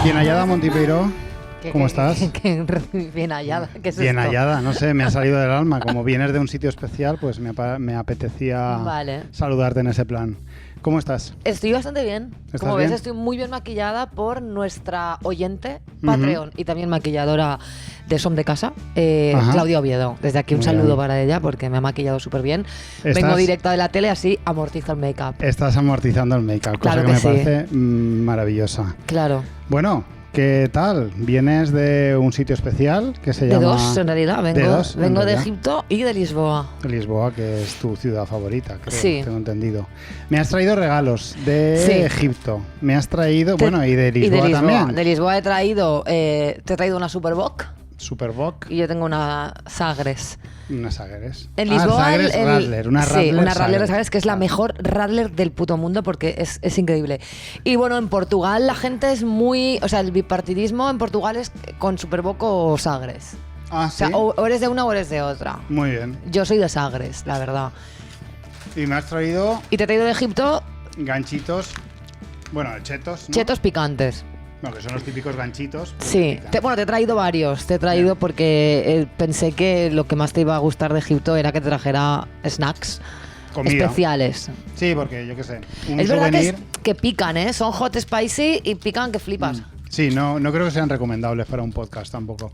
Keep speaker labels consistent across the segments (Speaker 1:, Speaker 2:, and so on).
Speaker 1: Bien hallada, Montipeiro. ¿Cómo estás?
Speaker 2: Bien hallada. ¿Qué es
Speaker 1: bien
Speaker 2: esto?
Speaker 1: hallada, no sé, me ha salido del alma. Como vienes de un sitio especial, pues me apetecía saludarte en ese plan. ¿Cómo estás?
Speaker 2: Estoy bastante bien. Como ves, estoy muy bien maquillada por nuestra oyente Patreon y también maquilladora de Som de Casa, Claudia Oviedo. Desde aquí un saludo para ella porque me ha maquillado súper bien. Vengo directa de la tele, así amortizo el make-up.
Speaker 1: Estás amortizando el make-up, cosa que me parece maravillosa.
Speaker 2: Claro.
Speaker 1: Bueno, ¿qué tal? ¿Vienes de un sitio especial que se llama...?
Speaker 2: De dos, en realidad. Vengo de Egipto y de Lisboa.
Speaker 1: Lisboa, que es tu ciudad favorita, creo,
Speaker 2: sí.
Speaker 1: Tengo entendido. Me has traído regalos de Egipto. Me has traído... y de Lisboa también.
Speaker 2: De Lisboa te he traído una Superboc.
Speaker 1: Superboc.
Speaker 2: Y yo tengo una Sagres.
Speaker 1: Una Sagres.
Speaker 2: En Lisboa
Speaker 1: Sagres Radler. Una
Speaker 2: Radler de Sagres, que es la mejor Radler del puto mundo porque es increíble. Y bueno, en Portugal la gente es muy... O sea, el bipartidismo en Portugal es con Superboc o Sagres.
Speaker 1: Ah, ¿sí?
Speaker 2: O sea, o eres de una o eres de otra.
Speaker 1: Muy bien.
Speaker 2: Yo soy de Sagres, la verdad.
Speaker 1: Y me has traído...
Speaker 2: Y te he traído de Egipto...
Speaker 1: Ganchitos... Bueno, chetos, ¿no?
Speaker 2: Chetos picantes.
Speaker 1: No, que son los típicos ganchitos.
Speaker 2: Sí, te he traído varios. Te he traído porque pensé que lo que más te iba a gustar de Egipto era que te trajera snacks especiales.
Speaker 1: Sí, porque yo qué sé.
Speaker 2: Es verdad que pican, ¿eh? Son hot spicy y pican que flipas.
Speaker 1: Sí, no creo que sean recomendables para un podcast tampoco.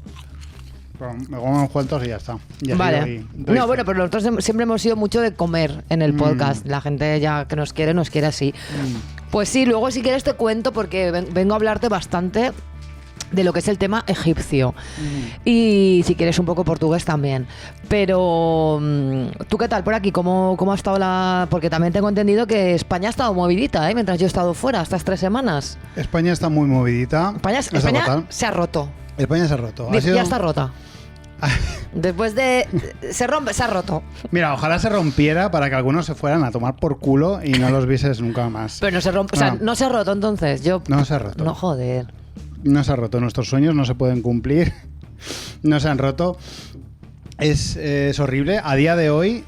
Speaker 1: Pero me como unos cuantos y ya está.
Speaker 2: Vale. Bueno, pero nosotros siempre hemos sido mucho de comer en el podcast. La gente ya que nos quiere así. Pues sí, luego si quieres te cuento porque vengo a hablarte bastante de lo que es el tema egipcio. Y si quieres un poco portugués también. Pero, ¿tú qué tal por aquí? ¿Cómo ha estado Porque también tengo entendido que España ha estado movidita, ¿eh? Mientras yo he estado fuera, estas 3 semanas.
Speaker 1: España está muy movidita.
Speaker 2: España se ha roto.
Speaker 1: España se ha roto.
Speaker 2: Ya está rota. Después de... se ha roto.
Speaker 1: Mira, ojalá se rompiera para que algunos se fueran a tomar por culo y no los vieses nunca más.
Speaker 2: Pero no se rompe, no se ha roto entonces.
Speaker 1: No se ha roto.
Speaker 2: No, joder.
Speaker 1: No se ha roto. Nuestros sueños no se pueden cumplir. No se han roto. Es horrible. A día de hoy,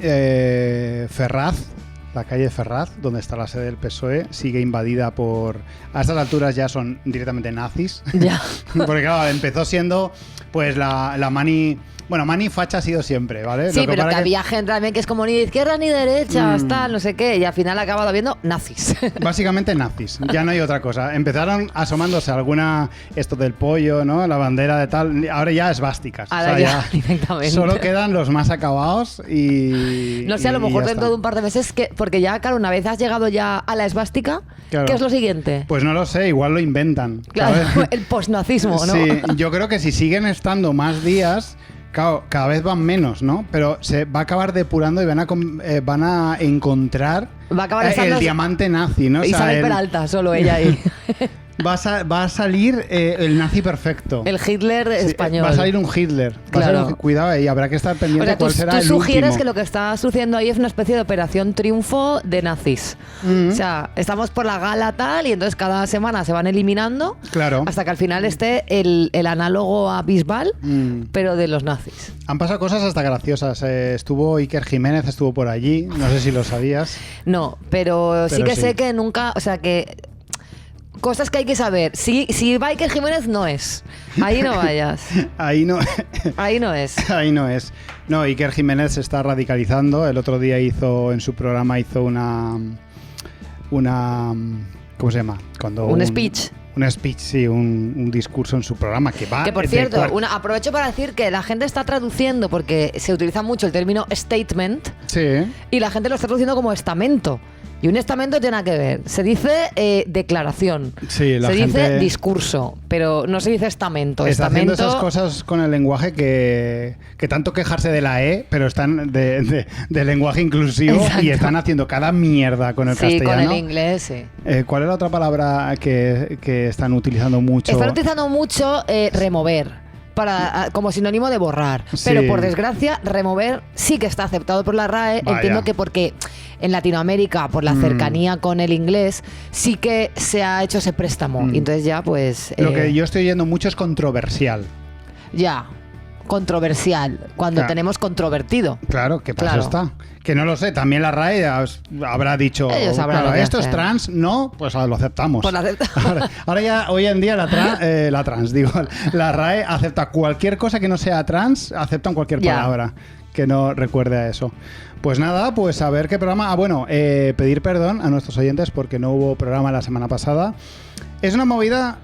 Speaker 1: Ferraz, la calle Ferraz, donde está la sede del PSOE, sigue invadida por... A estas alturas ya son directamente nazis.
Speaker 2: Ya.
Speaker 1: Porque claro, empezó siendo pues la mani... Bueno, mani facha ha sido siempre, ¿vale?
Speaker 2: Sí, pero que había gente también que es como ni de izquierda ni de derecha, tal, no sé qué, y al final ha acabado habiendo nazis. Básicamente
Speaker 1: nazis, ya no hay otra cosa. Empezaron asomándose esto del pollo, ¿no? La bandera de tal, ahora ya esvásticas.
Speaker 2: Ahora ya directamente.
Speaker 1: Solo quedan los más acabados y...
Speaker 2: No sé, a lo mejor dentro de un par de meses, porque ya, claro, una vez has llegado ya a la esvástica, claro. ¿Qué es lo siguiente?
Speaker 1: Pues no lo sé, igual lo inventan.
Speaker 2: Claro, ¿sabes? El postnazismo, ¿no?
Speaker 1: Sí, yo creo que si siguen estando más días... Claro, cada vez van menos, ¿no? Pero se va a acabar depurando y van a encontrar el diamante nazi, ¿no?
Speaker 2: Isabel Peralta, solo ella ahí.
Speaker 1: Va a salir el nazi perfecto.
Speaker 2: El Hitler español.
Speaker 1: Va a salir un Hitler.
Speaker 2: Claro.
Speaker 1: Cuidado, y habrá que estar pendiente de cuál será el último.
Speaker 2: Tú sugieres que lo que está sucediendo ahí es una especie de operación triunfo de nazis. O sea, estamos por la gala tal y entonces cada semana se van eliminando hasta que al final esté el análogo a Bisbal, pero de los nazis.
Speaker 1: Han pasado cosas hasta graciosas. Estuvo Iker Jiménez, estuvo por allí. No sé si lo sabías.
Speaker 2: No, pero sí que sé que nunca... O sea, que... Cosas que hay que saber. Si va Iker Jiménez, no es. Ahí no vayas. Ahí no es.
Speaker 1: Ahí no es. No, Iker Jiménez se está radicalizando. El otro día en su programa una ¿cómo se llama?
Speaker 2: Un speech.
Speaker 1: Un speech, sí, un discurso en su programa que va...
Speaker 2: Que por cierto, aprovecho para decir que la gente está traduciendo, porque se utiliza mucho el término statement, y la gente lo está traduciendo como estamento. Y un estamento tiene nada que ver. Se dice declaración. Sí, se dice discurso, pero no se dice estamento.
Speaker 1: Está haciendo esas cosas con el lenguaje que tanto quejarse de la E, pero están de lenguaje inclusivo. Exacto. Y están haciendo cada mierda con el castellano.
Speaker 2: Sí, con el inglés, sí.
Speaker 1: ¿Cuál es la otra palabra que están utilizando mucho?
Speaker 2: Están utilizando mucho remover. Como sinónimo de borrar. Sí. Pero por desgracia, remover sí que está aceptado por la RAE. Vaya. Entiendo que porque en Latinoamérica, por la cercanía con el inglés, sí que se ha hecho ese préstamo. Y entonces ya, pues...
Speaker 1: Lo que yo estoy oyendo mucho es controversial.
Speaker 2: Ya. controversial cuando tenemos controvertido.
Speaker 1: Claro, ¿qué pasa? Está. Que no lo sé, también la RAE habrá dicho, claro, esto es trans, no, pues lo aceptamos.
Speaker 2: Pues
Speaker 1: ahora ya, hoy en día la RAE acepta cualquier cosa que no sea trans, aceptan cualquier palabra que no recuerde a eso. Pues nada, pues a ver qué programa. Pedir perdón a nuestros oyentes porque no hubo programa la semana pasada. Es una movida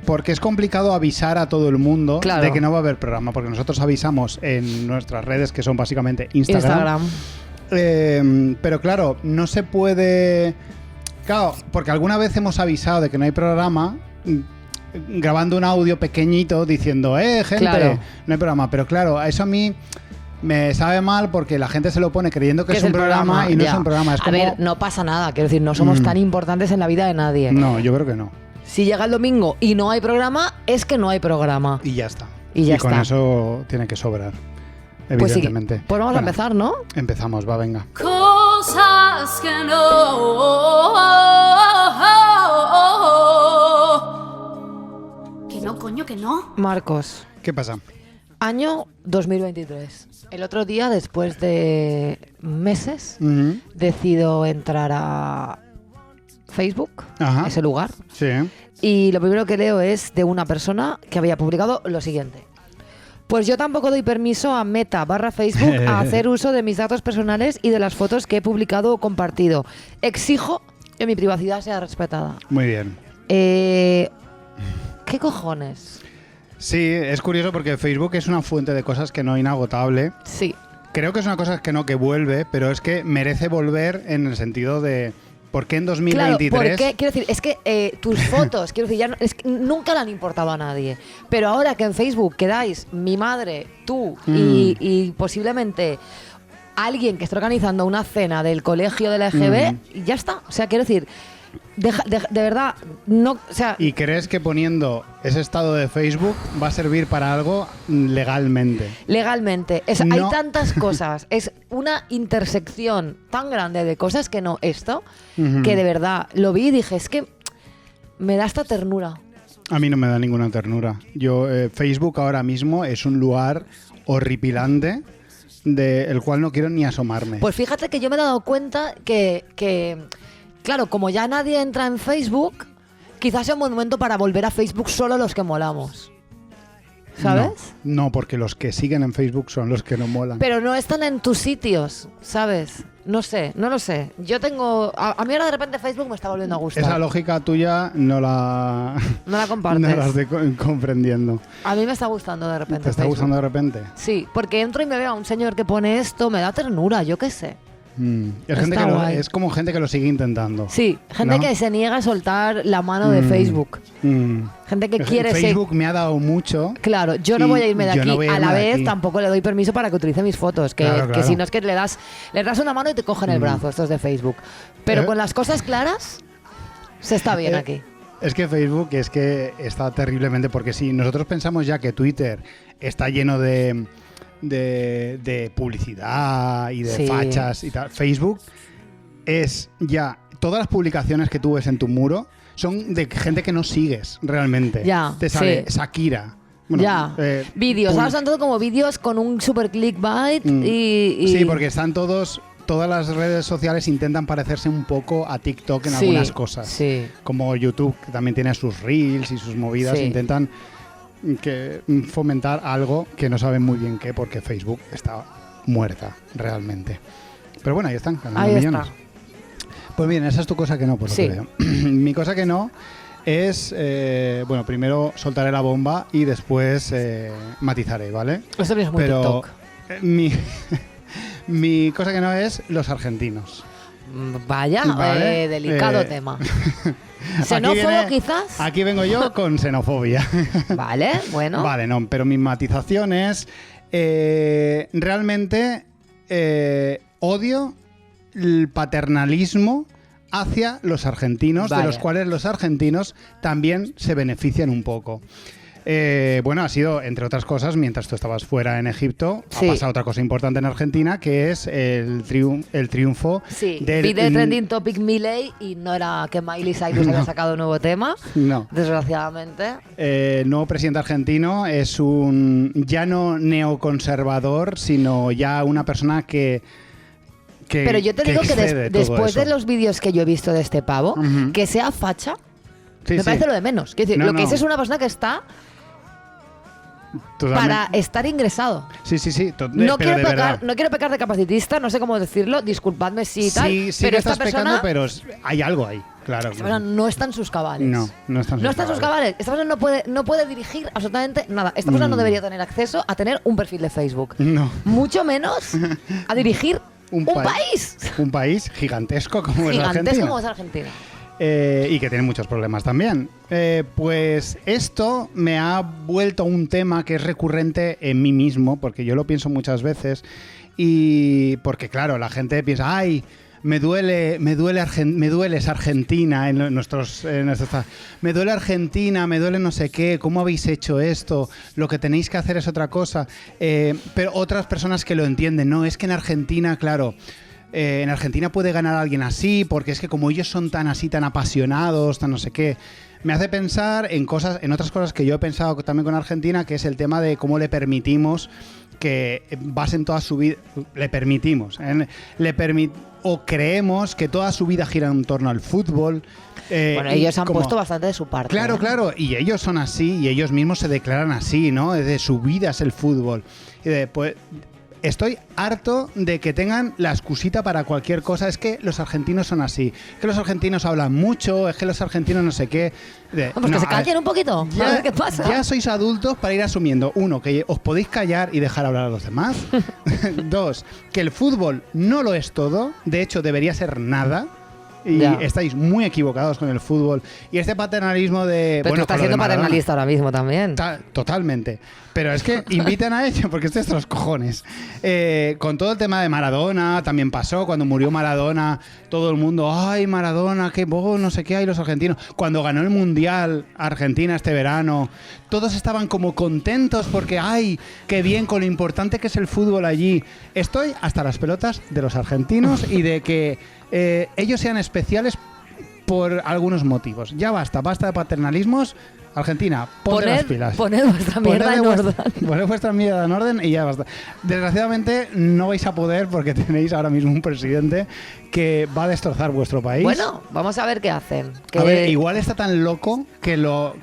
Speaker 1: porque es complicado avisar a todo el mundo de que no va a haber programa, porque nosotros avisamos en nuestras redes, que son básicamente Instagram. Pero claro, no se puede... Claro, porque alguna vez hemos avisado de que no hay programa grabando un audio pequeñito diciendo, gente, no hay programa. Pero claro, eso a mí... me sabe mal porque la gente se lo pone creyendo que es un programa y no es un programa. Es como...
Speaker 2: A ver, no pasa nada. Quiero decir, no somos tan importantes en la vida de nadie.
Speaker 1: No, yo creo que no.
Speaker 2: Si llega el domingo y no hay programa, es que no hay programa.
Speaker 1: Y ya está.
Speaker 2: Y
Speaker 1: con eso tiene que sobrar, evidentemente.
Speaker 2: Pues vamos a empezar, ¿no?
Speaker 1: Empezamos, venga.
Speaker 3: Cosas que no... Que no, coño, que no.
Speaker 2: Marcos.
Speaker 1: ¿Qué pasa?
Speaker 2: Año 2023. El otro día, después de meses, decido entrar a Facebook, ese lugar.
Speaker 1: Sí.
Speaker 2: Y lo primero que leo es de una persona que había publicado lo siguiente. Pues yo tampoco doy permiso a Meta/Facebook a hacer uso de mis datos personales y de las fotos que he publicado o compartido. Exijo que mi privacidad sea respetada.
Speaker 1: Muy bien.
Speaker 2: ¿Qué cojones?
Speaker 1: Sí, es curioso porque Facebook es una fuente de cosas que no inagotable.
Speaker 2: Sí.
Speaker 1: Creo que es una cosa que vuelve, pero es que merece volver en el sentido de ¿por qué en 2023?
Speaker 2: Claro, porque, quiero decir, es que tus fotos, quiero decir, ya no, es que nunca le han importado a nadie. Pero ahora que en Facebook quedáis mi madre, tú y posiblemente alguien que está organizando una cena del colegio de la EGB, ya está. O sea, quiero decir... de verdad, no, o sea...
Speaker 1: ¿Y crees que poniendo ese estado de Facebook va a servir para algo legalmente?
Speaker 2: Legalmente. No. Hay tantas cosas. Es una intersección tan grande de cosas que no esto, que de verdad lo vi y dije, es que me da esta ternura.
Speaker 1: A mí no me da ninguna ternura. Facebook ahora mismo es un lugar horripilante del cual no quiero ni asomarme.
Speaker 2: Pues fíjate que yo me he dado cuenta que claro, como ya nadie entra en Facebook, quizás sea un buen momento para volver a Facebook solo los que molamos. ¿Sabes?
Speaker 1: No, porque los que siguen en Facebook son los que no molan.
Speaker 2: Pero no están en tus sitios, ¿sabes? No sé, no lo sé. Yo tengo... A mí ahora de repente Facebook me está volviendo a gustar.
Speaker 1: Esa lógica tuya no la
Speaker 2: compartes.
Speaker 1: No la estoy comprendiendo.
Speaker 2: A mí me está gustando de repente.
Speaker 1: ¿Te está
Speaker 2: Facebook
Speaker 1: gustando de repente?
Speaker 2: Sí, porque entro y me veo a un señor que pone esto, me da ternura, yo qué sé.
Speaker 1: Es como gente que lo sigue intentando.
Speaker 2: Sí, gente que se niega a soltar la mano de Facebook. Gente que quiere...
Speaker 1: Facebook me ha dado mucho.
Speaker 2: Claro, yo no voy a irme de aquí. A la vez tampoco le doy permiso para que utilice mis fotos. Que si no es que le das una mano y te cogen el brazo, estos de Facebook. Pero con las cosas claras, se está bien aquí.
Speaker 1: Es que Facebook está terriblemente... Porque si nosotros pensamos ya que Twitter está lleno de publicidad y de fachas y tal. Facebook es ya... Todas las publicaciones que tú ves en tu muro son de gente que no sigues realmente.
Speaker 2: Ya,
Speaker 1: te sale Shakira. Bueno,
Speaker 2: ya. Vídeos. Ahora son todo como vídeos con un super clickbait y...
Speaker 1: Sí, porque están todas las redes sociales intentan parecerse un poco a TikTok en algunas cosas.
Speaker 2: Sí.
Speaker 1: Como YouTube, que también tiene sus reels y sus movidas. Intentan fomentar algo que no saben muy bien qué, porque Facebook está muerta realmente. Pero bueno, ahí están, ganando millones. Está. Pues bien, esa es tu cosa que no, por lo que veo. Mi cosa que no es, bueno, primero soltaré la bomba y después matizaré, ¿vale?
Speaker 2: Eso es muy TikTok.
Speaker 1: Mi cosa que no es los argentinos.
Speaker 2: Vaya, ¿vale? Delicado tema. ¿Xenófobo quizás?
Speaker 1: Aquí vengo yo con xenofobia.
Speaker 2: Vale, bueno.
Speaker 1: Vale, no, pero mi matización es realmente odio el paternalismo hacia los argentinos, de los cuales los argentinos también se benefician un poco. Bueno, ha sido, entre otras cosas, mientras tú estabas fuera en Egipto,
Speaker 2: Sí.
Speaker 1: ha pasado otra cosa importante en Argentina, que es el triunfo
Speaker 2: Sí,
Speaker 1: del...
Speaker 2: vi de Trending Topic Milei y no era que Miley Cyrus había sacado un nuevo tema,
Speaker 1: No.
Speaker 2: desgraciadamente.
Speaker 1: El nuevo presidente argentino es un ya no neoconservador, sino ya una persona que
Speaker 2: Pero yo te digo que
Speaker 1: excede todo
Speaker 2: después de
Speaker 1: eso.
Speaker 2: los vídeos que yo he visto de este pavo,
Speaker 1: Ujú.
Speaker 2: que sea facha,
Speaker 1: Sí,
Speaker 2: me
Speaker 1: sí,
Speaker 2: parece lo de menos. Quiero decir,
Speaker 1: No,
Speaker 2: lo que
Speaker 1: no.
Speaker 2: es una persona que está
Speaker 1: totalmente.
Speaker 2: para estar ingresado.
Speaker 1: Sí,
Speaker 2: No
Speaker 1: pero de verdad.
Speaker 2: quiero pecar de capacitista, no sé cómo decirlo, disculpadme si y tal,
Speaker 1: Sí, sí
Speaker 2: pero
Speaker 1: que
Speaker 2: esta
Speaker 1: estás
Speaker 2: persona,
Speaker 1: pecando, pero hay algo ahí, claro.
Speaker 2: esta persona no está en sus cabales.
Speaker 1: No está en
Speaker 2: No está en sus cabales. Esta persona no puede dirigir absolutamente nada. Esta persona no debería tener acceso a tener un perfil de Facebook.
Speaker 1: No.
Speaker 2: Mucho menos a dirigir un país.
Speaker 1: Un país gigantesco como es
Speaker 2: Gigantesco
Speaker 1: Argentina.
Speaker 2: como es Argentina.
Speaker 1: Y que tiene muchos problemas también. Pues esto me ha vuelto un tema que es recurrente en mí mismo, porque yo lo pienso muchas veces, y porque claro, la gente piensa, ay, me duele esa Argentina me duele Argentina, me duele no sé qué, ¿cómo habéis hecho esto? Lo que tenéis que hacer es otra cosa. Pero otras personas que lo entienden, no, es que en Argentina, claro, en Argentina puede ganar alguien así, porque es que como ellos son tan así, tan apasionados, tan no sé qué, me hace pensar en otras cosas que yo he pensado también con Argentina, que es el tema de cómo le permitimos que basen toda su vida, o creemos que toda su vida gira en torno al fútbol.
Speaker 2: Bueno, ellos han puesto bastante de su parte.
Speaker 1: Claro,
Speaker 2: ¿eh?
Speaker 1: claro, y ellos son así, y ellos mismos se declaran así, ¿no? De su vida es el fútbol. Y pues, estoy harto de que tengan la excusita para cualquier cosa. Es que los argentinos son así. Es que los argentinos hablan mucho. Es que los argentinos no sé qué.
Speaker 2: Vamos, que se callen un poquito. A ver qué pasa.
Speaker 1: Ya sois adultos para ir asumiendo, uno, que os podéis callar y dejar hablar a los demás. Dos, que el fútbol no lo es todo. De hecho, debería ser nada. Y
Speaker 2: Ya.
Speaker 1: estáis muy equivocados con el fútbol. Y este paternalismo de...
Speaker 2: Pero tú estás
Speaker 1: con lo de
Speaker 2: siendo
Speaker 1: Maradona.
Speaker 2: paternalista ahora mismo también.
Speaker 1: Totalmente. Pero es que invitan a ello porque esto es de los cojones. Con todo el tema de Maradona, también pasó cuando murió Maradona, todo el mundo, ay, Maradona, qué bobo, no sé qué, hay los argentinos. Cuando ganó el Mundial Argentina este verano, todos estaban como contentos porque, ay, qué bien, con lo importante que es el fútbol allí. Estoy hasta las pelotas de los argentinos y de que ellos sean especiales por algunos motivos. Ya basta de paternalismos. Argentina, ponte las pilas.
Speaker 2: Poned vuestra mierda en orden.
Speaker 1: Poned vuestra mierda en orden y ya basta. Desgraciadamente no vais a poder porque tenéis ahora mismo un presidente que va a destrozar vuestro país.
Speaker 2: Bueno, vamos a ver qué hacen.
Speaker 1: A ver, igual está tan loco que lo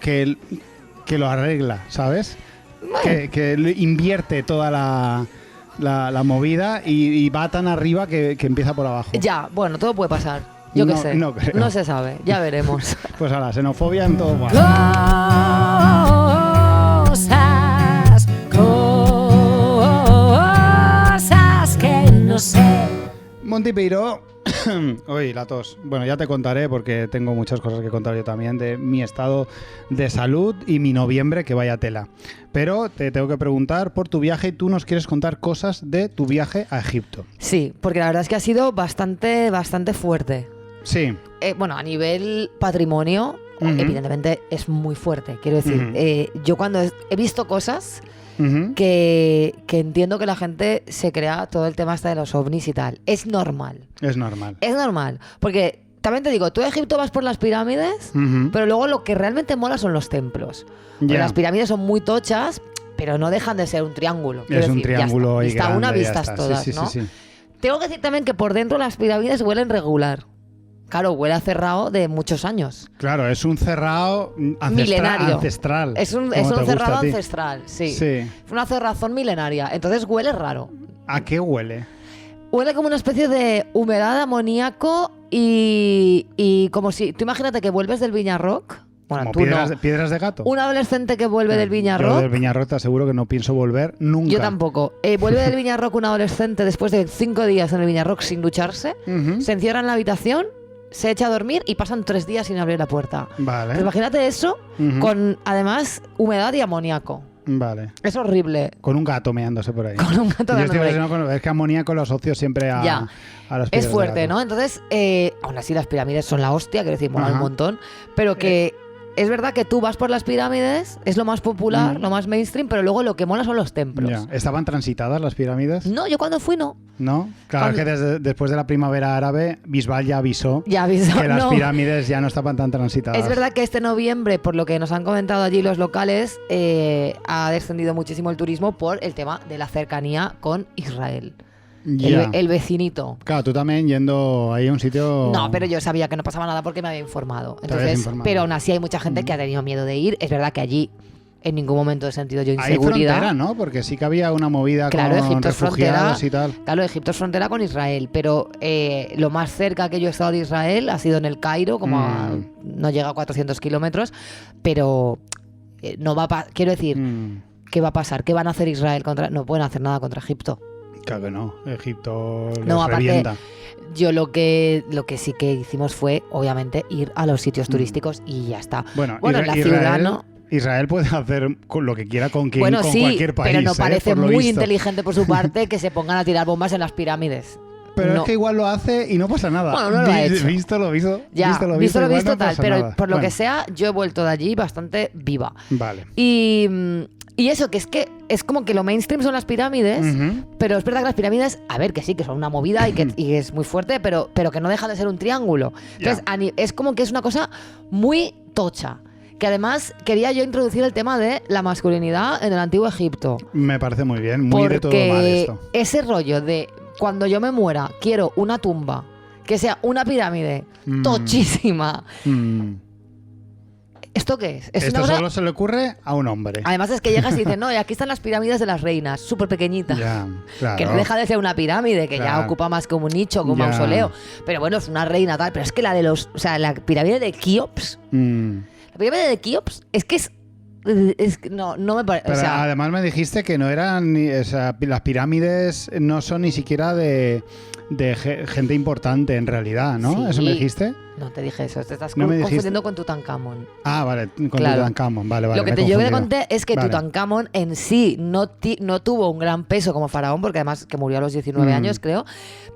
Speaker 1: arregla, ¿sabes?
Speaker 2: Bueno.
Speaker 1: Que invierte toda la movida y va tan arriba que empieza por abajo.
Speaker 2: Ya, bueno, todo puede pasar. Yo qué sé.
Speaker 1: No creo.
Speaker 2: No se sabe. Ya veremos.
Speaker 1: Pues a la xenofobia en todo. Bueno.
Speaker 3: Cosas que no sé.
Speaker 1: Monty Peiró. Uy, la tos. Bueno, ya te contaré porque tengo muchas cosas que contar yo también de mi estado de salud y mi noviembre, que vaya tela. Pero te tengo que preguntar por tu viaje y tú nos quieres contar cosas de tu viaje a Egipto.
Speaker 2: Sí, porque la verdad es que ha sido bastante fuerte.
Speaker 1: Sí.
Speaker 2: Bueno, a nivel patrimonio,
Speaker 1: Ujú.
Speaker 2: evidentemente es muy fuerte. Quiero decir, yo cuando he visto cosas
Speaker 1: Ujú.
Speaker 2: que entiendo que la gente se crea todo el tema este de los ovnis y tal. Es normal.
Speaker 1: Es normal.
Speaker 2: Es normal. Porque también te digo, tú a Egipto vas por las pirámides,
Speaker 1: Ujú.
Speaker 2: pero luego lo que realmente mola son los templos. Porque
Speaker 1: Ya.
Speaker 2: las pirámides son muy tochas, pero no dejan de ser un triángulo. Quiero
Speaker 1: Es un
Speaker 2: decir, ya
Speaker 1: triángulo
Speaker 2: está.
Speaker 1: y
Speaker 2: Vista
Speaker 1: grande,
Speaker 2: una,
Speaker 1: ya
Speaker 2: vistas
Speaker 1: está.
Speaker 2: todas,
Speaker 1: Sí, sí,
Speaker 2: ¿no?
Speaker 1: sí, sí.
Speaker 2: Tengo que decir también que por dentro las pirámides huelen regular. Claro, huele a cerrado de muchos años.
Speaker 1: Claro, es un cerrado
Speaker 2: Milenario.
Speaker 1: ancestral.
Speaker 2: Es un
Speaker 1: como te gusta
Speaker 2: cerrado
Speaker 1: a ti.
Speaker 2: ancestral, sí.
Speaker 1: Sí.
Speaker 2: Es una cerrazón milenaria. Entonces huele raro.
Speaker 1: ¿A qué huele?
Speaker 2: Huele como una especie de humedad, amoníaco y como si... Tú imagínate que vuelves del Viñarrock. Bueno,
Speaker 1: Como
Speaker 2: tú
Speaker 1: piedras,
Speaker 2: no.
Speaker 1: piedras de gato.
Speaker 2: Un adolescente que vuelve del
Speaker 1: Yo
Speaker 2: Viñarrock.
Speaker 1: del Viñarrock te aseguro que no pienso volver nunca.
Speaker 2: Yo tampoco. Vuelve del Viñarrock un adolescente después de 5 días en el Viñarrock sin ducharse.
Speaker 1: Ujú.
Speaker 2: Se encierra en la habitación, se echa a dormir y pasan 3 días sin abrir la puerta.
Speaker 1: Vale.
Speaker 2: Pues imagínate eso
Speaker 1: Ujú.
Speaker 2: con, además, humedad y amoníaco.
Speaker 1: Vale.
Speaker 2: Es horrible.
Speaker 1: Con un gato meándose por ahí.
Speaker 2: Con un gato
Speaker 1: Yo estoy
Speaker 2: dándole.
Speaker 1: relacionado es que amoníaco lo asocio siempre a,
Speaker 2: Ya.
Speaker 1: a las
Speaker 2: Es
Speaker 1: piedras de
Speaker 2: fuerte,
Speaker 1: gato.
Speaker 2: ¿no? Entonces, aún así las pirámides son la hostia, quiero decir, molan un
Speaker 1: Ajá.
Speaker 2: montón, pero que es verdad que tú vas por las pirámides, es lo más popular, lo más mainstream, pero luego lo que mola son los templos.
Speaker 1: Ya. ¿Estaban transitadas las pirámides?
Speaker 2: No, yo cuando fui no.
Speaker 1: ¿No? Claro, que después de la primavera árabe, Bisbal ya avisó que las pirámides ya no estaban tan transitadas.
Speaker 2: Es verdad que este noviembre, por lo que nos han comentado allí los locales, ha descendido muchísimo el turismo por el tema de la cercanía con Israel. El vecinito.
Speaker 1: Claro, tú también yendo ahí a un sitio...
Speaker 2: No, pero yo sabía que no pasaba nada porque me había informado. Entonces, pero aún así hay mucha gente que ha tenido miedo de ir. Es verdad que allí en ningún momento he sentido yo inseguridad.
Speaker 1: Hay frontera, ¿no? Porque sí que había una movida con
Speaker 2: Egipto
Speaker 1: refugiados y tal.
Speaker 2: Claro, Egipto es frontera con Israel, pero lo más cerca que yo he estado de Israel ha sido en el Cairo, no llega a 400 kilómetros, pero no va a quiero decir, ¿qué va a pasar? ¿Qué van a hacer Israel contra? No pueden hacer nada contra Egipto.
Speaker 1: Claro que no, Egipto les
Speaker 2: aparte,
Speaker 1: revienta.
Speaker 2: Yo lo que sí que hicimos fue, obviamente, ir a los sitios turísticos y ya está.
Speaker 1: Bueno,
Speaker 2: en la ciudad no.
Speaker 1: Israel puede hacer lo que quiera con cualquier país.
Speaker 2: Pero no parece muy
Speaker 1: visto.
Speaker 2: inteligente por su parte que se pongan a tirar bombas en las pirámides.
Speaker 1: Pero es que igual lo hace y no pasa nada.
Speaker 2: Bueno, no lo ha hecho.
Speaker 1: Visto lo visto.
Speaker 2: Ya, visto lo visto tal. Pero
Speaker 1: nada.
Speaker 2: por lo que sea, yo he vuelto de allí bastante viva.
Speaker 1: Vale.
Speaker 2: Y eso, que es como que lo mainstream son las pirámides, pero es verdad que las pirámides, a ver, que sí, que son una movida y es muy fuerte, pero que no deja de ser un triángulo. Entonces, es como que es una cosa muy tocha. Que además quería yo introducir el tema de la masculinidad en el antiguo Egipto.
Speaker 1: Me parece muy bien, muy de todo mal esto.
Speaker 2: Ese rollo de cuando yo me muera, quiero una tumba, que sea una pirámide tochísima. ¿Esto qué es?
Speaker 1: Esto solo se le ocurre a un hombre.
Speaker 2: Además es que llegas y dices, no, y aquí están las pirámides de las reinas, súper pequeñitas.
Speaker 1: Ya, claro.
Speaker 2: Que no deja de ser una pirámide, que ya ocupa más como un nicho, como un mausoleo. Pero bueno, es una reina tal. Pero es que la pirámide de Keops... La pirámide de Keops es que no me parece.
Speaker 1: Pero además me dijiste que no eran las pirámides no son ni siquiera de gente importante en realidad, ¿no?
Speaker 2: Sí.
Speaker 1: ¿Eso me dijiste?
Speaker 2: No te dije eso, te estás confundiendo con Tutankamón.
Speaker 1: Ah, vale, con Tutankamón, vale.
Speaker 2: Lo que yo te conté es que Tutankamón en sí no tuvo un gran peso como faraón, porque además que murió a los 19 años, creo,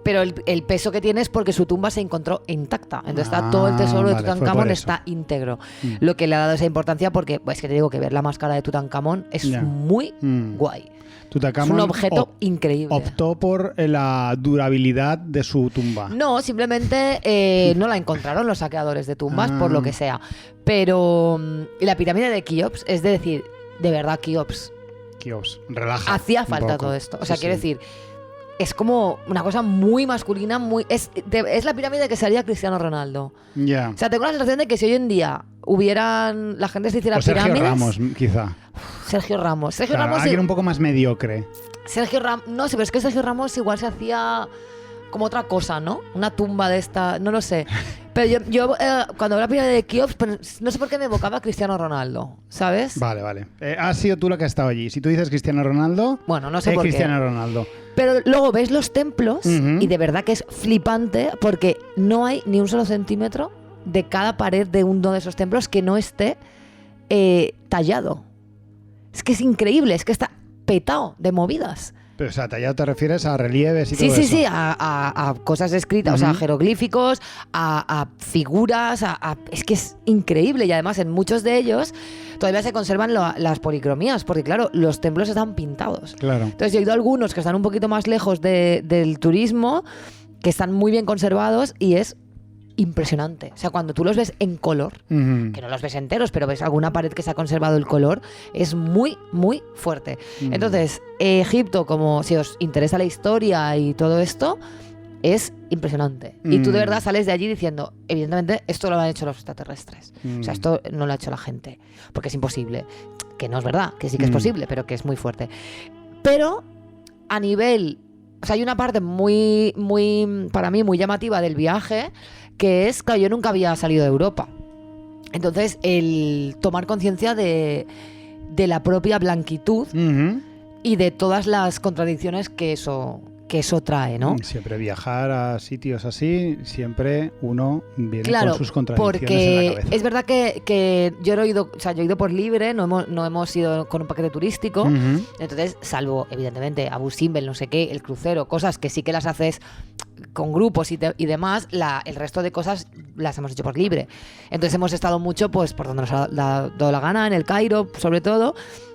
Speaker 2: pero el peso que tiene es porque su tumba se encontró intacta. Entonces está todo el tesoro de Tutankamón está íntegro. Lo que le ha dado esa importancia porque, pues que te digo que ver la máscara de Tutankamón es muy guay.
Speaker 1: Tutankamón
Speaker 2: es un objeto increíble.
Speaker 1: Optó por la durabilidad de su tumba.
Speaker 2: No, simplemente no la encontraron los saqueadores de tumbas, por lo que sea. Pero la pirámide de Keops, es decir, de verdad Keops,
Speaker 1: relaja.
Speaker 2: Hacía falta todo esto. O sea, quiero decir, es como una cosa muy masculina, es la pirámide que sería Cristiano Ronaldo.
Speaker 1: Ya.
Speaker 2: O sea, tengo la sensación de que si hoy en día la gente se hiciera
Speaker 1: Sergio
Speaker 2: pirámides...
Speaker 1: Ramos, quizá.
Speaker 2: Sergio Ramos.
Speaker 1: Alguien un poco más mediocre.
Speaker 2: Sergio Ramos... No sé, pero es que Sergio Ramos igual se hacía como otra cosa, ¿no? Una tumba de esta... No lo sé. Pero yo cuando veo la pirámide de Keops, no sé por qué me evocaba a Cristiano Ronaldo, ¿sabes?
Speaker 1: Vale. Has sido tú la que ha estado allí. Si tú dices Cristiano Ronaldo...
Speaker 2: Bueno, no sé por
Speaker 1: Cristiano
Speaker 2: qué.
Speaker 1: Ronaldo.
Speaker 2: Pero luego ves los templos y de verdad que es flipante porque no hay ni un solo centímetro de cada pared de uno de esos templos que no esté tallado. Es que es increíble, es que está petado de movidas.
Speaker 1: Pero, o sea, tallado te refieres a relieves y todo eso.
Speaker 2: Sí, a cosas escritas, o sea, a jeroglíficos, a figuras, es que es increíble. Y además en muchos de ellos todavía se conservan las policromías, porque claro, los templos están pintados.
Speaker 1: Claro.
Speaker 2: Entonces yo he ido a algunos que están un poquito más lejos del turismo, que están muy bien conservados y es impresionante. O sea, cuando tú los ves en color, que no los ves enteros, pero ves alguna pared que se ha conservado el color, es muy, muy fuerte. Entonces, Egipto, como si os interesa la historia y todo esto, es impresionante. Y tú de verdad sales de allí diciendo, evidentemente, esto lo han hecho los extraterrestres. O sea, esto no lo ha hecho la gente, porque es imposible. Que no es verdad, que sí que es posible, pero que es muy fuerte. Pero, a nivel... O sea, hay una parte muy, muy, para mí, muy llamativa del viaje, que es, claro, yo nunca había salido de Europa. Entonces, el tomar conciencia de la propia blanquitud y de todas las contradicciones que eso trae, ¿no?
Speaker 1: Siempre viajar a sitios así, siempre uno viene
Speaker 2: con
Speaker 1: sus contradicciones
Speaker 2: porque
Speaker 1: en la cabeza.
Speaker 2: Es verdad que yo he ido, o sea, yo he ido por libre, no hemos ido con un paquete turístico, entonces, salvo, evidentemente, Abu Simbel, no sé qué, el crucero, cosas que sí que las haces con grupos y demás, el resto de cosas las hemos hecho por libre. Entonces hemos estado mucho pues por donde nos ha dado la gana, en el Cairo sobre todo,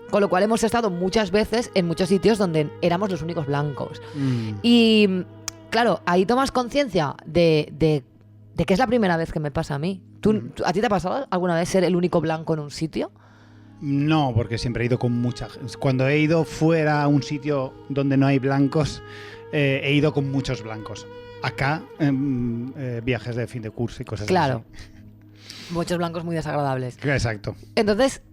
Speaker 2: con lo cual hemos estado muchas veces en muchos sitios donde éramos los únicos blancos. Y claro, ahí tomas conciencia de que es la primera vez que me pasa a mí. ¿A ti te ha pasado alguna vez ser el único blanco en un sitio?
Speaker 1: No, porque siempre he ido con mucha gente. Cuando he ido fuera a un sitio donde no hay blancos, he ido con muchos blancos. Acá, viajes de fin de curso y cosas así.
Speaker 2: Claro. Muchos blancos muy desagradables.
Speaker 1: Exacto.
Speaker 2: Entonces,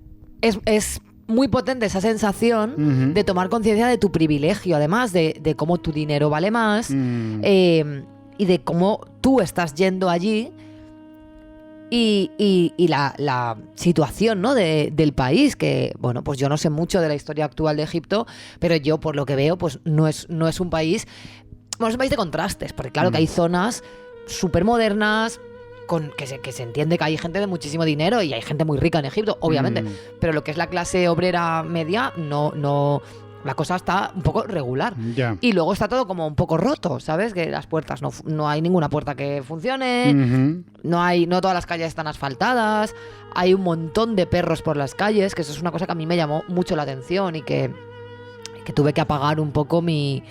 Speaker 2: es muy potente esa sensación de tomar conciencia de tu privilegio, además de cómo tu dinero vale más y de cómo tú estás yendo allí y la situación, ¿no? del país, que, bueno, pues yo no sé mucho de la historia actual de Egipto, pero yo, por lo que veo, pues no es un país... Bueno, es un país de contrastes, porque claro que hay zonas súper modernas, que se entiende que hay gente de muchísimo dinero y hay gente muy rica en Egipto, obviamente, pero lo que es la clase obrera media, no la cosa está un poco regular.
Speaker 1: Yeah.
Speaker 2: Y luego está todo como un poco roto, ¿sabes? Que las puertas, no hay ninguna puerta que funcione, no todas las calles están asfaltadas, hay un montón de perros por las calles, que eso es una cosa que a mí me llamó mucho la atención y que tuve que apagar un poco mi...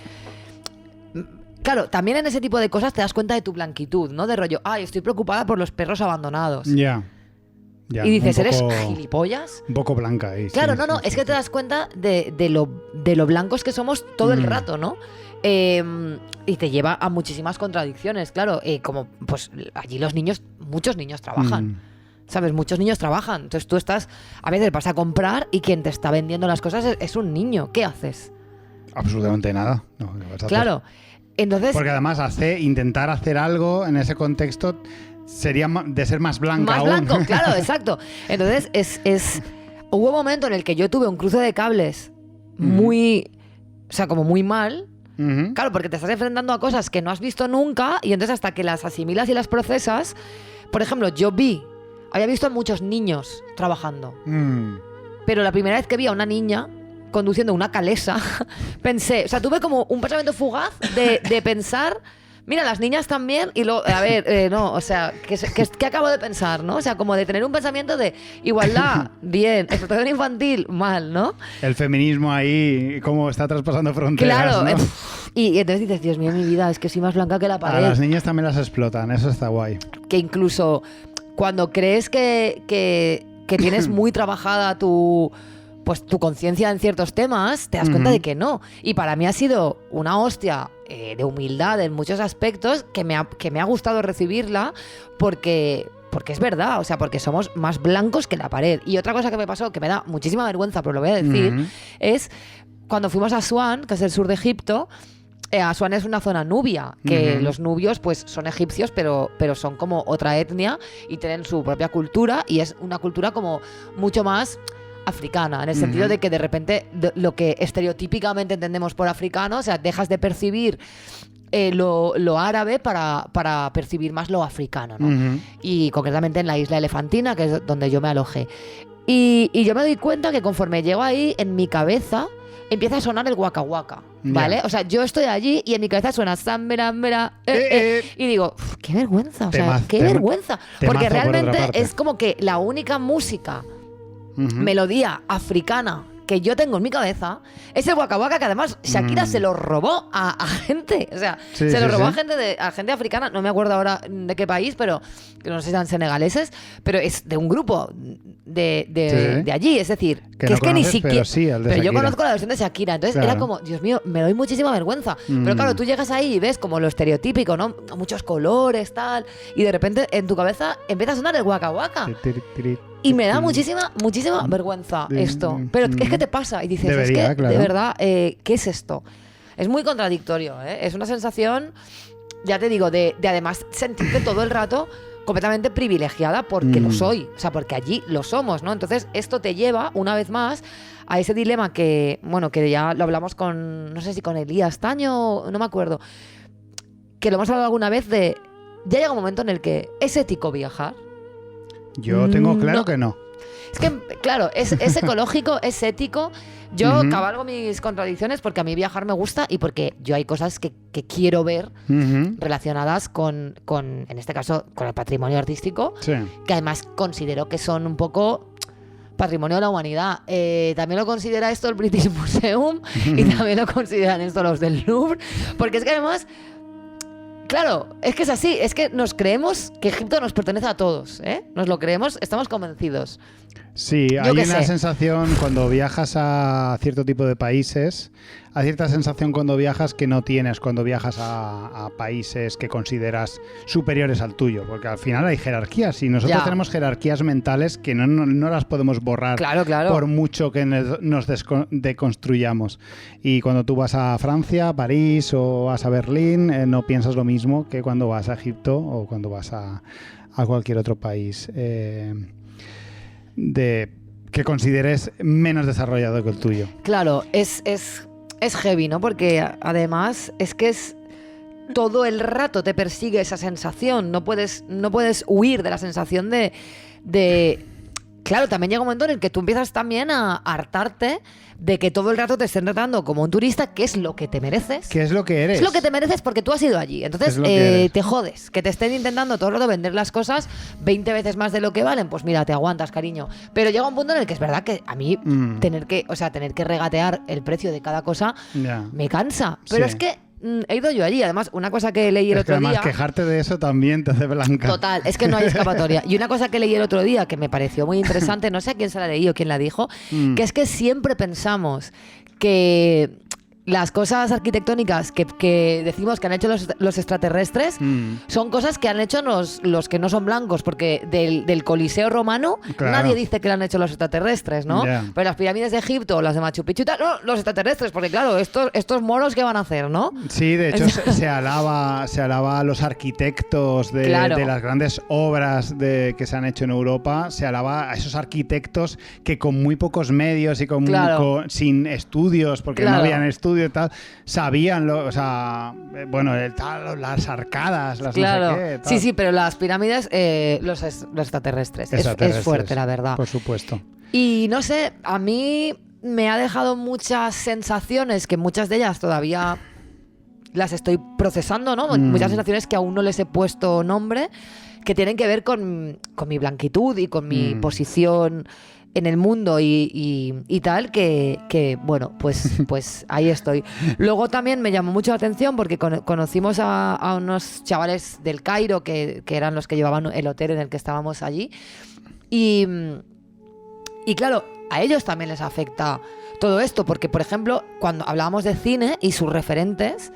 Speaker 2: Claro, también en ese tipo de cosas te das cuenta de tu blanquitud, ¿no? De rollo, estoy preocupada por los perros abandonados.
Speaker 1: Ya.
Speaker 2: Y dices, ¿eres gilipollas?
Speaker 1: Un poco blanca ahí.
Speaker 2: Claro, es que te das cuenta de lo blancos que somos todo el rato, ¿no? Y te lleva a muchísimas contradicciones, claro. Como, pues, allí muchos niños trabajan. ¿Sabes? Muchos niños trabajan. Entonces tú a veces vas a comprar y quien te está vendiendo las cosas es un niño. ¿Qué haces?
Speaker 1: Absolutamente nada. No, ¿qué vas a hacer?
Speaker 2: Claro. Entonces,
Speaker 1: porque además intentar hacer algo en ese contexto sería de ser más blanca aún.
Speaker 2: Más blanco, claro, exacto. Entonces hubo un momento en el que yo tuve un cruce de cables como muy mal. Claro, porque te estás enfrentando a cosas que no has visto nunca y entonces hasta que las asimilas y las procesas. Por ejemplo, había visto a muchos niños trabajando, pero la primera vez que vi a una niña conduciendo una calesa, tuve como un pensamiento fugaz de pensar, mira, las niñas también, y ¿qué acabo de pensar, ¿no? O sea, como de tener un pensamiento de igualdad, bien, explotación infantil, mal, ¿no?
Speaker 1: El feminismo ahí, cómo está traspasando fronteras,
Speaker 2: claro,
Speaker 1: ¿no?
Speaker 2: Y entonces dices, Dios mío, mi vida, es que soy más blanca que la pared.
Speaker 1: A las niñas también las explotan, eso está guay.
Speaker 2: Que incluso cuando crees que tienes muy trabajada tu conciencia en ciertos temas, te das cuenta de que no. Y para mí ha sido una hostia de humildad en muchos aspectos que me ha gustado recibirla porque es verdad, o sea, porque somos más blancos que la pared. Y otra cosa que me pasó, que me da muchísima vergüenza, pero lo voy a decir, es cuando fuimos a Asuán, que es el sur de Egipto. Asuán es una zona nubia, que los nubios pues son egipcios, pero son como otra etnia y tienen su propia cultura, y es una cultura como mucho más africana, en el sentido de que de repente lo que estereotípicamente entendemos por africano, o sea, dejas de percibir lo árabe para percibir más lo africano, ¿no? Y concretamente en la isla Elefantina, que es donde yo me alojé. Y yo me doy cuenta que conforme llego ahí, en mi cabeza empieza a sonar el waka waka, ¿vale? O sea, yo estoy allí y en mi cabeza suena Sambera, y digo, qué vergüenza, o sea, qué vergüenza. Porque realmente es como que la única música, melodía africana que yo tengo en mi cabeza es el waka waka, que además Shakira se lo robó a gente, o sea, se lo robó a gente africana, no me acuerdo ahora de qué país, pero no sé si eran senegaleses, pero es de un grupo de allí, es decir, que
Speaker 1: no
Speaker 2: es que ni siquiera, pero yo conozco la versión de Shakira, entonces era como, Dios mío, me doy muchísima vergüenza, pero claro, tú llegas ahí y ves como lo estereotípico, ¿no? Muchos colores, tal, y de repente en tu cabeza empieza a sonar el waka waka. Y me da muchísima vergüenza esto. Pero es que te pasa y dices, claro. De verdad, ¿qué es esto? Es muy contradictorio, ¿eh? Es una sensación, ya te digo, de además sentirte todo el rato completamente privilegiada porque lo soy. O sea, porque allí lo somos, ¿no? Entonces, esto te lleva, una vez más, a ese dilema que ya lo hablamos no sé si con Elías Taño, no me acuerdo, que lo hemos hablado alguna vez de, ya llega un momento en el que es ético viajar.
Speaker 1: Yo tengo claro que no.
Speaker 2: Es que, claro, es ecológico, es ético. Yo cabalgo mis contradicciones porque a mí viajar me gusta y porque yo hay cosas que quiero ver relacionadas con, en este caso, con el patrimonio artístico,
Speaker 1: Sí.
Speaker 2: que además considero que son un poco patrimonio de la humanidad. También lo considera esto el British Museum y también lo consideran esto los del Louvre, porque es que además... Claro, es que es así, es que nos creemos que Egipto nos pertenece a todos, ¿eh? Nos lo creemos, estamos convencidos.
Speaker 1: Sí,
Speaker 2: Yo
Speaker 1: hay
Speaker 2: qué
Speaker 1: una
Speaker 2: sé.
Speaker 1: sensación cuando viajas a cierto tipo de países, hay cierta sensación cuando viajas que no tienes cuando viajas a países que consideras superiores al tuyo, porque al final hay jerarquías y nosotros
Speaker 2: Ya.
Speaker 1: tenemos jerarquías mentales que no las podemos borrar
Speaker 2: Claro.
Speaker 1: por mucho que nos deconstruyamos. Y cuando tú vas a Francia, a París o vas a Berlín, no piensas lo mismo que cuando vas a Egipto o cuando vas a cualquier otro país que consideres menos desarrollado que el tuyo.
Speaker 2: Claro, es heavy, ¿no? Porque además es que es todo el rato te persigue esa sensación. No puedes huir de la sensación de... Claro, también llega un momento en el que tú empiezas también a hartarte de que todo el rato te estén tratando como un turista, que es lo que te mereces.
Speaker 1: ¿Qué es lo que eres?
Speaker 2: Es lo que te mereces porque tú has ido allí. Entonces
Speaker 1: Es lo que eres.
Speaker 2: te jodes. Que te estén intentando todo el rato vender las cosas 20 veces más de lo que valen. Pues mira, te aguantas, cariño. Pero llega un punto en el que es verdad que a mí tener que regatear el precio de cada cosa
Speaker 1: Ya.
Speaker 2: me cansa. Pero
Speaker 1: Sí.
Speaker 2: es que he ido yo allí. Además, una cosa que leí el
Speaker 1: Es que
Speaker 2: otro
Speaker 1: además
Speaker 2: día...
Speaker 1: quejarte de eso también te hace blanca.
Speaker 2: Total, es que no hay escapatoria. Y una cosa que leí el otro día que me pareció muy interesante, no sé a quién se la leí o quién la dijo, que es que siempre pensamos que las cosas arquitectónicas que decimos que han hecho los extraterrestres son cosas que han hecho los que no son blancos, porque del Coliseo romano
Speaker 1: Claro.
Speaker 2: nadie dice que lo han hecho los extraterrestres, ¿no?
Speaker 1: Ya.
Speaker 2: Pero las pirámides de Egipto, las de Machu Picchu y tal, no, los extraterrestres, porque claro, estos moros, ¿qué van a hacer, no?
Speaker 1: Sí, de hecho se alaba a los arquitectos de
Speaker 2: Claro.
Speaker 1: las grandes obras que se han hecho en Europa, se alaba a esos arquitectos que con muy pocos medios y
Speaker 2: Claro.
Speaker 1: sin estudios, porque
Speaker 2: Claro.
Speaker 1: no habían estudios y tal, sabían, las arcadas, las
Speaker 2: Claro,
Speaker 1: no sé qué, tal.
Speaker 2: sí, pero las pirámides, los extraterrestres. Es fuerte, la verdad.
Speaker 1: Por supuesto.
Speaker 2: Y no sé, a mí me ha dejado muchas sensaciones, que muchas de ellas todavía las estoy procesando, ¿no? Muchas sensaciones que aún no les he puesto nombre, que tienen que ver con mi blanquitud y con mi posición en el mundo y tal, que bueno, pues ahí estoy. Luego también me llamó mucho la atención porque conocimos a unos chavales del Cairo que eran los que llevaban el hotel en el que estábamos allí. Y claro, a ellos también les afecta todo esto, porque por ejemplo, cuando hablábamos de cine y sus referentes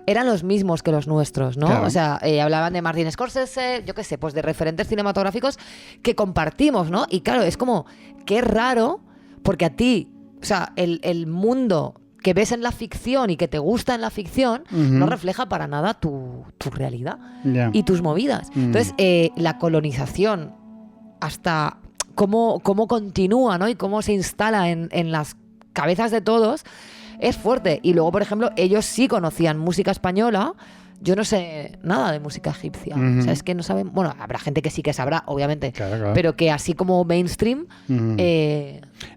Speaker 2: eran los mismos que los nuestros, ¿no?
Speaker 1: Claro.
Speaker 2: O sea, hablaban de Martin Scorsese, yo qué sé, pues de referentes cinematográficos que compartimos, ¿no? Y claro, es como, qué raro, porque a ti, o sea, el mundo que ves en la ficción y que te gusta en la ficción no refleja para nada tu realidad
Speaker 1: Ya.
Speaker 2: y tus movidas. Entonces, la colonización hasta cómo continúa, ¿no? Y cómo se instala en las cabezas de todos es fuerte. Y luego, por ejemplo, ellos sí conocían música española. Yo no sé nada de música egipcia. O sea, es que no saben... Bueno, habrá gente que sí que sabrá, obviamente.
Speaker 1: Claro.
Speaker 2: Pero que así como mainstream...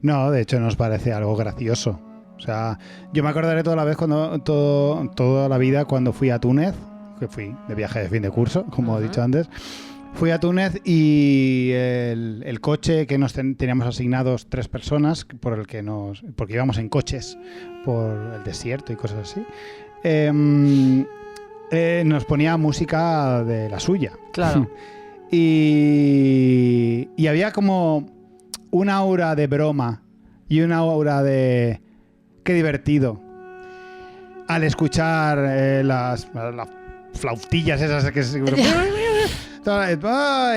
Speaker 1: No, de hecho nos parece algo gracioso. O sea, yo me acordaré toda la vida cuando fui a Túnez, que fui de viaje de fin de curso, como he dicho antes. Fui a Túnez y el coche que teníamos asignados 3 personas, porque íbamos en coches por el desierto y cosas así, nos ponía música de la suya.
Speaker 2: Claro.
Speaker 1: Y había como una aura de broma y una aura de qué divertido al escuchar las flautillas esas que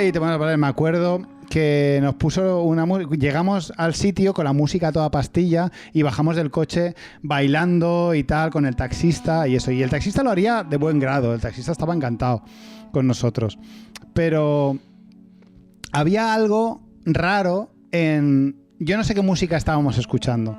Speaker 1: y te van a poner, me acuerdo que nos puso llegamos al sitio con la música a toda pastilla y bajamos del coche bailando y tal con el taxista y eso, y el taxista lo haría de buen grado, el taxista estaba encantado con nosotros, pero había algo raro yo no sé qué música estábamos escuchando,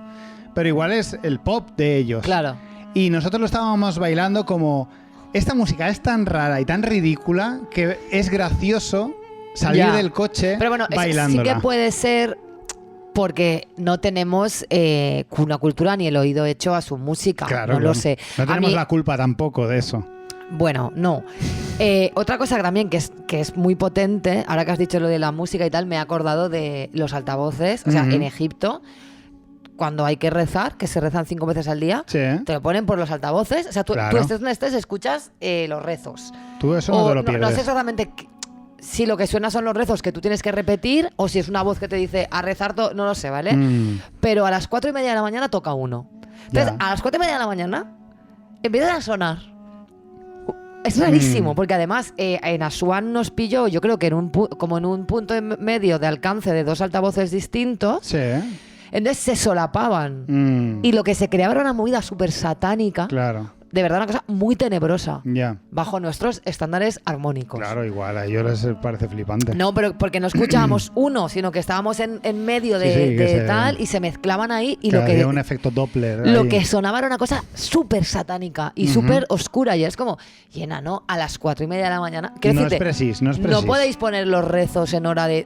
Speaker 1: pero igual es el pop de ellos.
Speaker 2: Claro.
Speaker 1: Y nosotros lo estábamos bailando como... Esta música es tan rara y tan ridícula que es gracioso salir
Speaker 2: Ya.
Speaker 1: del coche
Speaker 2: Pero bueno,
Speaker 1: bailándola.
Speaker 2: sí que puede ser porque no tenemos una cultura ni el oído hecho a su música.
Speaker 1: Claro,
Speaker 2: no
Speaker 1: claro.
Speaker 2: lo sé.
Speaker 1: No
Speaker 2: A
Speaker 1: tenemos
Speaker 2: mí-
Speaker 1: la culpa tampoco de eso.
Speaker 2: Bueno, no. Otra cosa también que es muy potente, ahora que has dicho lo de la música y tal, me he acordado de los altavoces. O sea,
Speaker 1: Ujú.
Speaker 2: en Egipto, cuando hay que rezar, que se rezan 5 veces al día,
Speaker 1: Sí.
Speaker 2: te lo ponen por los altavoces. O sea, tú
Speaker 1: Claro.
Speaker 2: estés donde estés, escuchas los rezos.
Speaker 1: Tú eso no te lo
Speaker 2: no
Speaker 1: pierdes.
Speaker 2: sé exactamente si lo que suena son los rezos que tú tienes que repetir o si es una voz que te dice a rezar todo, no lo sé, ¿vale? Pero a las 4:30 de la mañana toca uno. Entonces,
Speaker 1: Ya.
Speaker 2: a las 4:30 de la mañana empiezan a sonar. Es rarísimo, porque además en Asuán nos pilló, yo creo que como en un punto en medio de alcance de 2 altavoces distintos,
Speaker 1: Sí.
Speaker 2: entonces se solapaban.
Speaker 1: Mm,
Speaker 2: Y lo que se creaba era una movida súper satánica,
Speaker 1: Claro.
Speaker 2: de verdad una cosa muy tenebrosa,
Speaker 1: Ya.
Speaker 2: bajo nuestros estándares armónicos.
Speaker 1: Claro, igual. A ellos les parece flipante.
Speaker 2: No, pero porque no escuchábamos uno, sino que estábamos en medio de,
Speaker 1: Sí, sí, que
Speaker 2: de
Speaker 1: se-
Speaker 2: tal y se mezclaban ahí y
Speaker 1: Que
Speaker 2: lo que...
Speaker 1: había un efecto Doppler.
Speaker 2: Lo
Speaker 1: ahí.
Speaker 2: que sonaba era una cosa súper satánica y
Speaker 1: Ujú.
Speaker 2: súper oscura. Y es como, llena, ¿no? A las 4:30 de la mañana. Quiero
Speaker 1: No es
Speaker 2: decirte,
Speaker 1: precis, no es
Speaker 2: no
Speaker 1: precis.
Speaker 2: podéis poner los rezos en hora de...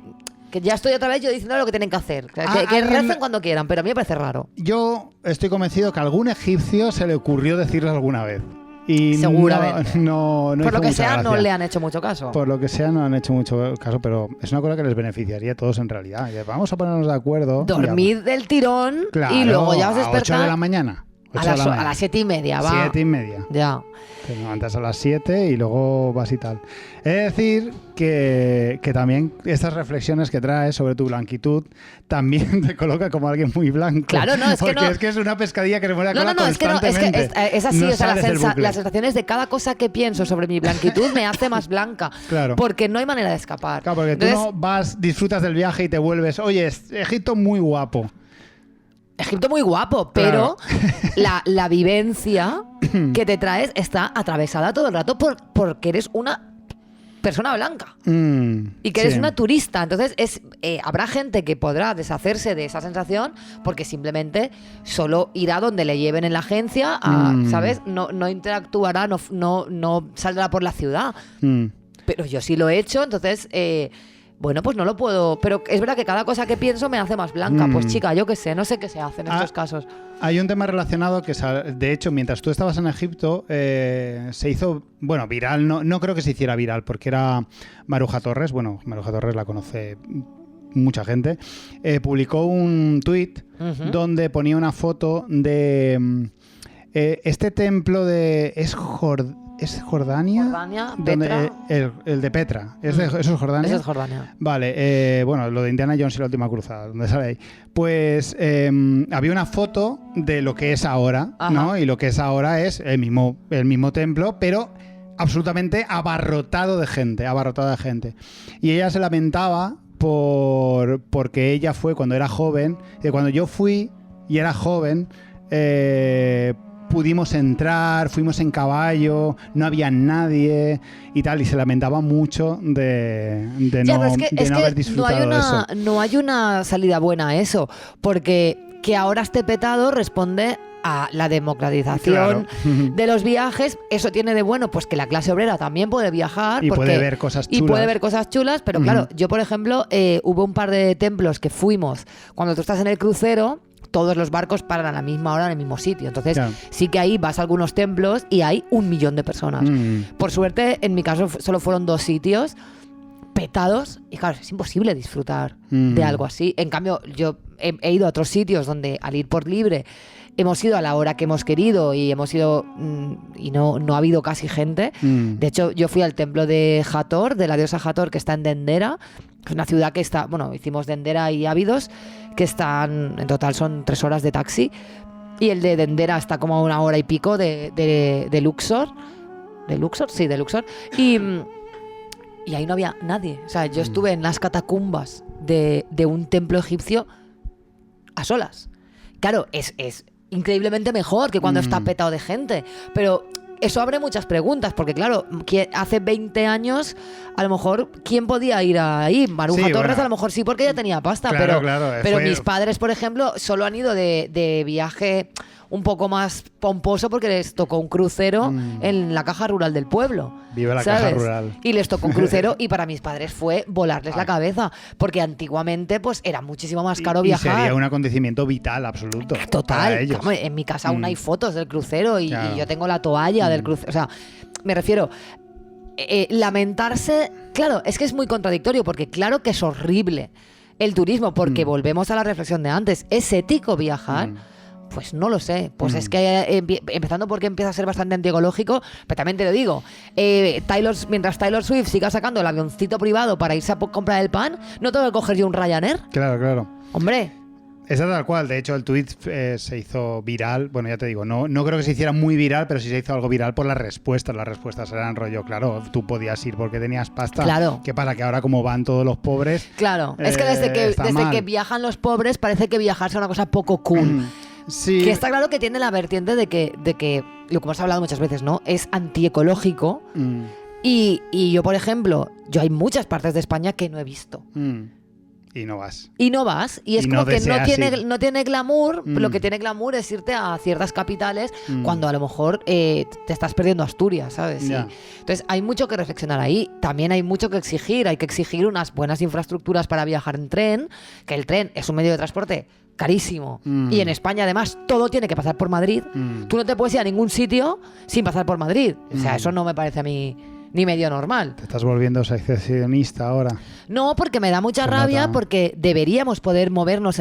Speaker 2: Que ya estoy otra vez yo diciendo lo que tienen que hacer. O sea,
Speaker 1: Ah,
Speaker 2: que
Speaker 1: alguien-
Speaker 2: recen cuando quieran, pero a mí me parece raro.
Speaker 1: Yo estoy convencido que a algún egipcio se le ocurrió decirlo alguna vez. Y
Speaker 2: Seguramente.
Speaker 1: No
Speaker 2: Por lo
Speaker 1: hizo
Speaker 2: que
Speaker 1: mucha
Speaker 2: sea, no
Speaker 1: gracia.
Speaker 2: le han hecho mucho caso.
Speaker 1: Por lo que sea, no han hecho mucho caso, pero es una cosa que les beneficiaría a todos en realidad. Y vamos a ponernos de acuerdo.
Speaker 2: Dormid del tirón
Speaker 1: Claro,
Speaker 2: y luego ya os
Speaker 1: a 8 de la
Speaker 2: despertáis
Speaker 1: mañana.
Speaker 2: a
Speaker 1: 8 de la
Speaker 2: las
Speaker 1: mañana.
Speaker 2: 7:30, va.
Speaker 1: 7:30.
Speaker 2: Ya.
Speaker 1: Te levantas a las 7 y luego vas y tal. He de decir que también estas reflexiones que traes sobre tu blanquitud también te coloca como alguien muy blanco.
Speaker 2: Claro, no, es que
Speaker 1: porque
Speaker 2: no-
Speaker 1: es que es una pescadilla que se muere la
Speaker 2: No,
Speaker 1: cola
Speaker 2: es que no, es que
Speaker 1: constantemente.
Speaker 2: es así,
Speaker 1: No
Speaker 2: o sea,
Speaker 1: sales del bucle.
Speaker 2: las sensaciones de cada cosa que pienso sobre mi blanquitud me hace más blanca.
Speaker 1: Claro.
Speaker 2: Porque no hay manera de escapar.
Speaker 1: Claro, porque
Speaker 2: Entonces,
Speaker 1: tú no vas, disfrutas del viaje y te vuelves, oye, Egipto muy guapo.
Speaker 2: Egipto muy guapo, pero la vivencia que te traes está atravesada todo el rato porque eres una persona blanca. Y que eres
Speaker 1: Sí.
Speaker 2: una turista. Entonces habrá gente que podrá deshacerse de esa sensación porque simplemente solo irá donde le lleven en la agencia, ¿sabes? No interactuará, no saldrá por la ciudad.
Speaker 1: Mm.
Speaker 2: Pero yo sí lo he hecho, entonces, bueno, pues no lo puedo. Pero es verdad que cada cosa que pienso me hace más blanca. Pues chica, yo qué sé, no sé qué se hace en estos casos.
Speaker 1: Hay un tema relacionado que, de hecho, mientras tú estabas en Egipto, se hizo, bueno, viral, no creo que se hiciera viral, porque era Maruja Torres, bueno, Maruja Torres la conoce mucha gente, publicó un tuit donde ponía una foto de este templo de... ¿Es Jordania?
Speaker 2: Jordania,
Speaker 1: Donde,
Speaker 2: Petra.
Speaker 1: el de Petra. ¿Eso es Jordania?
Speaker 2: Eso es Jordania.
Speaker 1: Vale, bueno, lo de Indiana Jones y la última cruzada, donde sale ahí. Pues había una foto de lo que es ahora,
Speaker 2: Ajá.
Speaker 1: ¿no? Y lo que es ahora es el mismo templo, pero absolutamente abarrotado de gente. Y ella se lamentaba porque ella fue cuando era joven, y cuando yo fui y era joven, pudimos entrar, fuimos en caballo, no había nadie y tal, y se lamentaba mucho de
Speaker 2: Ya,
Speaker 1: no,
Speaker 2: pero es
Speaker 1: no
Speaker 2: que
Speaker 1: haber disfrutado de eso.
Speaker 2: no hay una salida buena a eso, porque que ahora esté petado responde a la democratización
Speaker 1: Claro.
Speaker 2: de los viajes. Eso tiene de bueno pues que la clase obrera también puede viajar
Speaker 1: Y
Speaker 2: porque-
Speaker 1: puede ver cosas
Speaker 2: y
Speaker 1: chulas.
Speaker 2: puede ver cosas chulas, pero claro, yo por ejemplo hubo un par de templos que fuimos cuando tú estás en el crucero. Todos los barcos paran a la misma hora en el mismo sitio. Entonces,
Speaker 1: Claro.
Speaker 2: sí que ahí vas a algunos templos y hay 1 millón de personas. Por suerte, en mi caso, solo fueron 2 sitios petados. Y claro, es imposible disfrutar de algo así. En cambio, yo he ido a otros sitios donde al ir por libre hemos ido a la hora que hemos querido y hemos ido y no ha habido casi gente. De hecho, yo fui al templo de Hathor, de la diosa Hathor, que está en Dendera. Es una ciudad que está, bueno, hicimos Dendera y Ávidos, que están, en total son 3 horas de taxi. Y el de Dendera está como a 1 hora y pico de Luxor. ¿De Luxor? Sí, de Luxor. Y ahí no había nadie. O sea, yo estuve en las catacumbas de un templo egipcio a solas. Claro, es increíblemente mejor que cuando está petado de gente. Pero eso abre muchas preguntas, porque claro, hace 20 años, a lo mejor, ¿quién podía ir ahí? Maruja Torres, bueno, a lo mejor sí, porque ella tenía pasta, pero mis padres, por ejemplo, solo han ido de viaje un poco más pomposo porque les tocó un crucero en la caja rural del pueblo.
Speaker 1: Viva la
Speaker 2: ¿sabes?
Speaker 1: caja rural.
Speaker 2: Y les tocó un crucero y para mis padres fue volarles la cabeza, porque antiguamente pues era muchísimo más caro viajar.
Speaker 1: Y sería un acontecimiento vital absoluto.
Speaker 2: Total.
Speaker 1: Para ellos.
Speaker 2: Vamos, en mi casa aún hay fotos del crucero y yo tengo la toalla del crucero. O sea, me refiero... lamentarse, claro, es que es muy contradictorio, porque claro que es horrible el turismo, porque volvemos a la reflexión de antes, ¿es ético viajar? Pues no lo sé, pues es que empezando porque empieza a ser bastante antiecológico, pero también te lo digo, mientras Taylor Swift siga sacando el avioncito privado para irse a comprar el pan, ¿no tengo que coger yo un Ryanair?
Speaker 1: Claro.
Speaker 2: Hombre.
Speaker 1: Esa tal cual, de hecho el tuit se hizo viral, bueno ya te digo, no creo que se hiciera muy viral, pero sí se hizo algo viral por las respuestas eran rollo, claro, tú podías ir porque tenías pasta,
Speaker 2: claro.
Speaker 1: ¿Qué pasa? Que ahora como van todos los pobres...
Speaker 2: Claro, es que desde que viajan los pobres parece que viajar es una cosa poco cool.
Speaker 1: Sí.
Speaker 2: Que está claro que tiene la vertiente de que lo que hemos hablado muchas veces, ¿no? Es antiecológico. Y yo, por ejemplo, hay muchas partes de España que no he visto.
Speaker 1: Y no vas.
Speaker 2: Y es como que no tiene glamour. Lo que tiene glamour es irte a ciertas capitales cuando a lo mejor te estás perdiendo Asturias, ¿sabes?
Speaker 1: Yeah.
Speaker 2: Entonces hay mucho que reflexionar ahí. También hay mucho que exigir. Hay que exigir unas buenas infraestructuras para viajar en tren, que el tren es un medio de transporte carísimo. Y en España además todo tiene que pasar por Madrid. Tú no te puedes ir a ningún sitio sin pasar por Madrid. O sea, eso no me parece a mí ni medio normal.
Speaker 1: Te estás volviendo seccionista ahora.
Speaker 2: No, porque me da mucha rabia, porque deberíamos poder movernos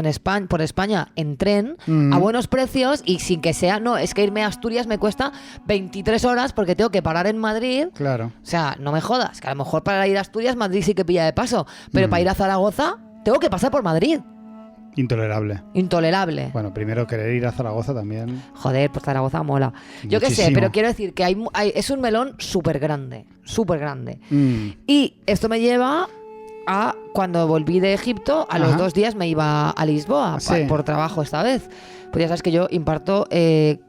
Speaker 2: por España en tren a buenos precios y sin que sea... No, es que irme a Asturias me cuesta 23 horas porque tengo que parar en Madrid.
Speaker 1: Claro.
Speaker 2: O sea, no me jodas, que a lo mejor para ir a Asturias Madrid sí que pilla de paso, pero para ir a Zaragoza tengo que pasar por Madrid. Intolerable.
Speaker 1: Bueno, primero querer ir a Zaragoza también.
Speaker 2: Joder, pues Zaragoza mola. Yo qué sé, pero quiero decir que es un melón súper grande. Y esto me lleva a cuando volví de Egipto, a los 2 días me iba a Lisboa por trabajo esta vez. Pues ya sabes que yo imparto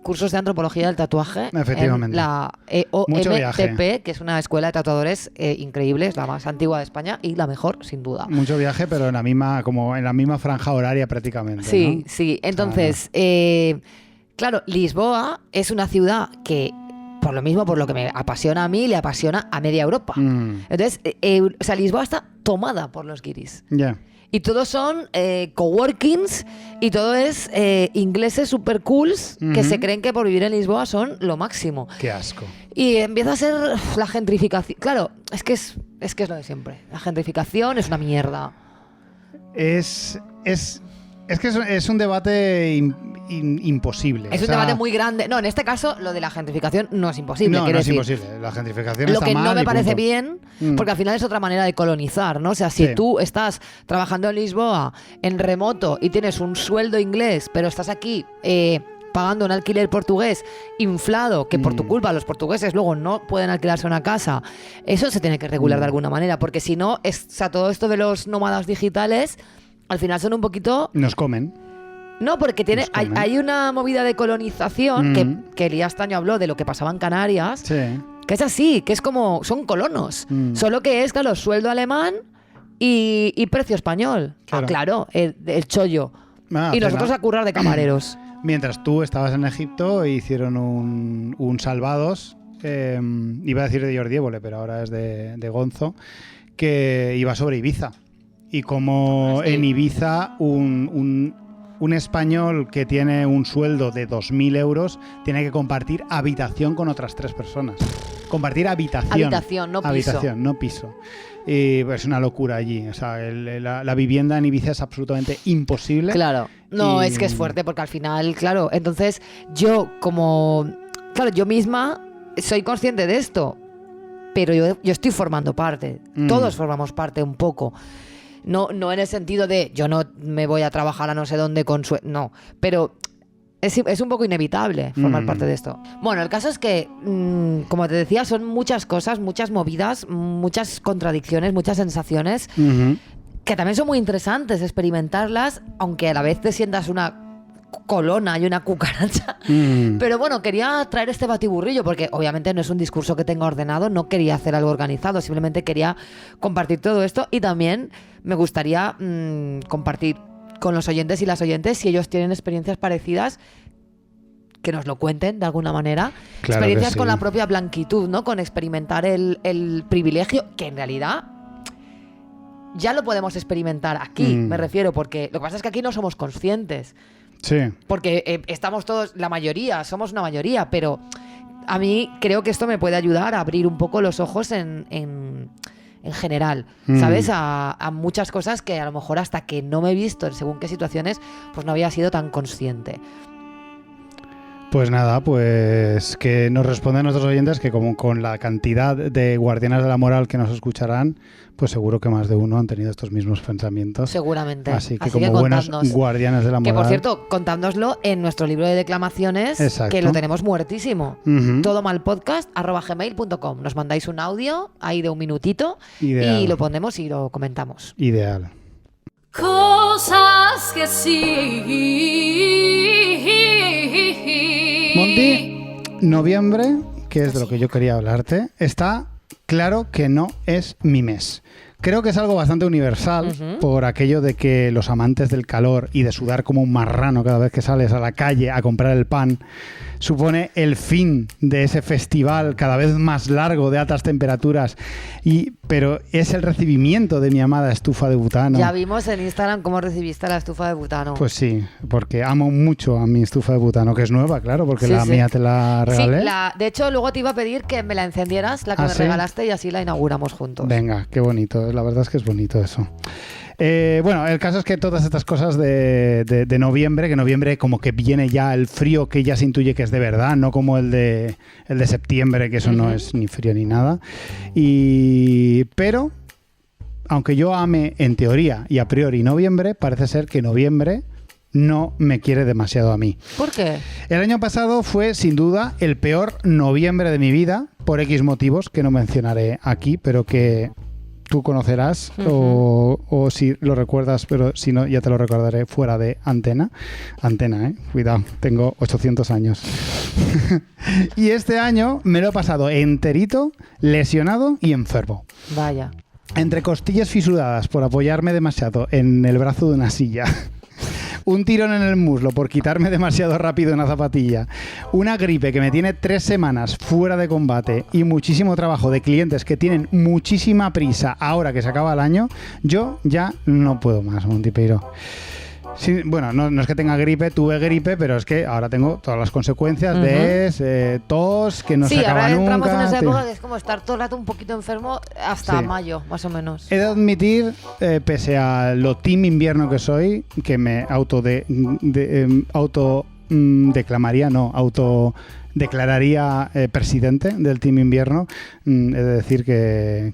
Speaker 2: cursos de antropología del tatuaje en la EOMTP, que es una escuela de tatuadores increíble, es la más antigua de España y la mejor, sin duda.
Speaker 1: Mucho viaje, pero en la misma franja horaria prácticamente.
Speaker 2: Sí,
Speaker 1: ¿no?
Speaker 2: sí. Entonces, claro, Lisboa es una ciudad que, por lo que me apasiona a mí, le apasiona a media Europa. Entonces, Lisboa está tomada por los guiris.
Speaker 1: Ya.
Speaker 2: Y todos son coworkings y todo es ingleses super cools que se creen que por vivir en Lisboa son lo máximo.
Speaker 1: Qué asco.
Speaker 2: Y empieza a ser la gentrificación. Claro, es que es lo de siempre. La gentrificación es una mierda.
Speaker 1: Es que es un debate imposible.
Speaker 2: Es un debate muy grande. No, en este caso, lo de la gentrificación no es imposible.
Speaker 1: No es imposible. La gentrificación está mal.
Speaker 2: Lo que no me parece bien, porque al final es otra manera de colonizar, ¿no? O sea, si tú estás trabajando en Lisboa, en remoto, y tienes un sueldo inglés, pero estás aquí pagando un alquiler portugués inflado, que por tu culpa los portugueses luego no pueden alquilarse una casa, eso se tiene que regular de alguna manera, porque si no, todo esto de los nómadas digitales, al final son un poquito...
Speaker 1: Nos comen.
Speaker 2: No, porque hay una movida de colonización que Elías Taño habló de lo que pasaba en Canarias, que es así, que es como, son colonos, solo que es, claro, sueldo alemán y precio español.
Speaker 1: Claro.
Speaker 2: Claro, el chollo. Y nosotros a currar de camareros.
Speaker 1: Mientras tú estabas en Egipto, hicieron un Salvados, iba a decir de Jordi Évole, pero ahora es de Gonzo, que iba sobre Ibiza. Y como en Ibiza un español que tiene un sueldo de 2.000 euros tiene que compartir habitación con otras 3 personas. Compartir habitación.
Speaker 2: Habitación, no piso.
Speaker 1: Habitación, no piso. Y pues, es una locura allí. O sea, la vivienda en Ibiza es absolutamente imposible.
Speaker 2: Claro. No, es que es fuerte porque al final, claro, entonces yo yo misma soy consciente de esto, pero yo estoy formando parte. Todos formamos parte un poco. No en el sentido de yo no me voy a trabajar a no sé dónde no, pero es un poco inevitable formar parte de esto. Bueno, el caso es que, como te decía, son muchas cosas, muchas movidas, muchas contradicciones, muchas sensaciones que también son muy interesantes experimentarlas, aunque a la vez te sientas una colona y una cucaracha. Pero bueno, quería traer este batiburrillo porque obviamente no es un discurso que tenga ordenado, no quería hacer algo organizado, simplemente quería compartir todo esto y también me gustaría compartir con los oyentes y las oyentes si ellos tienen experiencias parecidas, que nos lo cuenten de alguna manera.
Speaker 1: Claro,
Speaker 2: experiencias
Speaker 1: que sí.
Speaker 2: con la propia blanquitud, ¿no? Con experimentar el privilegio, que en realidad ya lo podemos experimentar aquí, me refiero, porque lo que pasa es que aquí no somos conscientes.
Speaker 1: Sí.
Speaker 2: Porque estamos todos, la mayoría, somos una mayoría, pero a mí creo que esto me puede ayudar a abrir un poco los ojos en general, ¿sabes? A muchas cosas que a lo mejor hasta que no me he visto en según qué situaciones, pues no había sido tan consciente.
Speaker 1: Pues nada, pues que nos responden nuestros oyentes que como con la cantidad de guardianes de la moral que nos escucharán, pues seguro que más de uno han tenido estos mismos pensamientos.
Speaker 2: Seguramente.
Speaker 1: Así que como buenos guardianes de la moral.
Speaker 2: Que por cierto, contádnoslo en nuestro libro de declamaciones,
Speaker 1: exacto,
Speaker 2: que lo tenemos muertísimo. Todomalpodcast@gmail.com. Nos mandáis un audio ahí de un minutito y lo ponemos y lo comentamos.
Speaker 1: Ideal.
Speaker 3: Cosas que sí.
Speaker 1: Monty, noviembre, que es de lo que yo quería hablarte, está claro que no es mi mes. Creo que es algo bastante universal por aquello de que los amantes del calor y de sudar como un marrano cada vez que sales a la calle a comprar el pan supone el fin de ese festival cada vez más largo de altas temperaturas, pero es el recibimiento de mi amada estufa de butano.
Speaker 2: Ya vimos en Instagram cómo recibiste la estufa de butano.
Speaker 1: Pues sí, porque amo mucho a mi estufa de butano, que es nueva, claro, porque
Speaker 2: sí,
Speaker 1: la mía te la regalé.
Speaker 2: Sí, de hecho luego te iba a pedir que me la encendieras, la que me regalaste, y así la inauguramos juntos.
Speaker 1: Venga, qué bonito, la verdad es que es bonito eso. Bueno, el caso es que todas estas cosas de noviembre, que noviembre como que viene ya el frío que ya se intuye que es de verdad, no como el de septiembre, que eso no es ni frío ni nada. Pero, aunque yo ame en teoría y a priori noviembre, parece ser que noviembre no me quiere demasiado a mí.
Speaker 2: ¿Por qué?
Speaker 1: El año pasado fue sin duda el peor noviembre de mi vida, por X motivos que no mencionaré aquí, pero que tú conocerás o si lo recuerdas, pero si no, ya te lo recordaré fuera de antena. Antena, cuidado, tengo 800 años. Y este año me lo he pasado enterito, lesionado y enfermo.
Speaker 2: Vaya.
Speaker 1: Entre costillas fisuradas por apoyarme demasiado en el brazo de una silla, un tirón en el muslo por quitarme demasiado rápido una zapatilla, una gripe que me tiene 3 semanas fuera de combate y muchísimo trabajo de clientes que tienen muchísima prisa ahora que se acaba el año, yo ya no puedo más, Monty Peiro. Sí, bueno, no es que tenga gripe, tuve gripe, pero es que ahora tengo todas las consecuencias de tos, que no se acaba nunca. Sí, ahora entramos
Speaker 2: en esa época que es como estar todo el rato un poquito enfermo hasta mayo, más o menos.
Speaker 1: He de admitir, pese a lo team invierno que soy, que me autodeclararía presidente del team invierno, he de decir que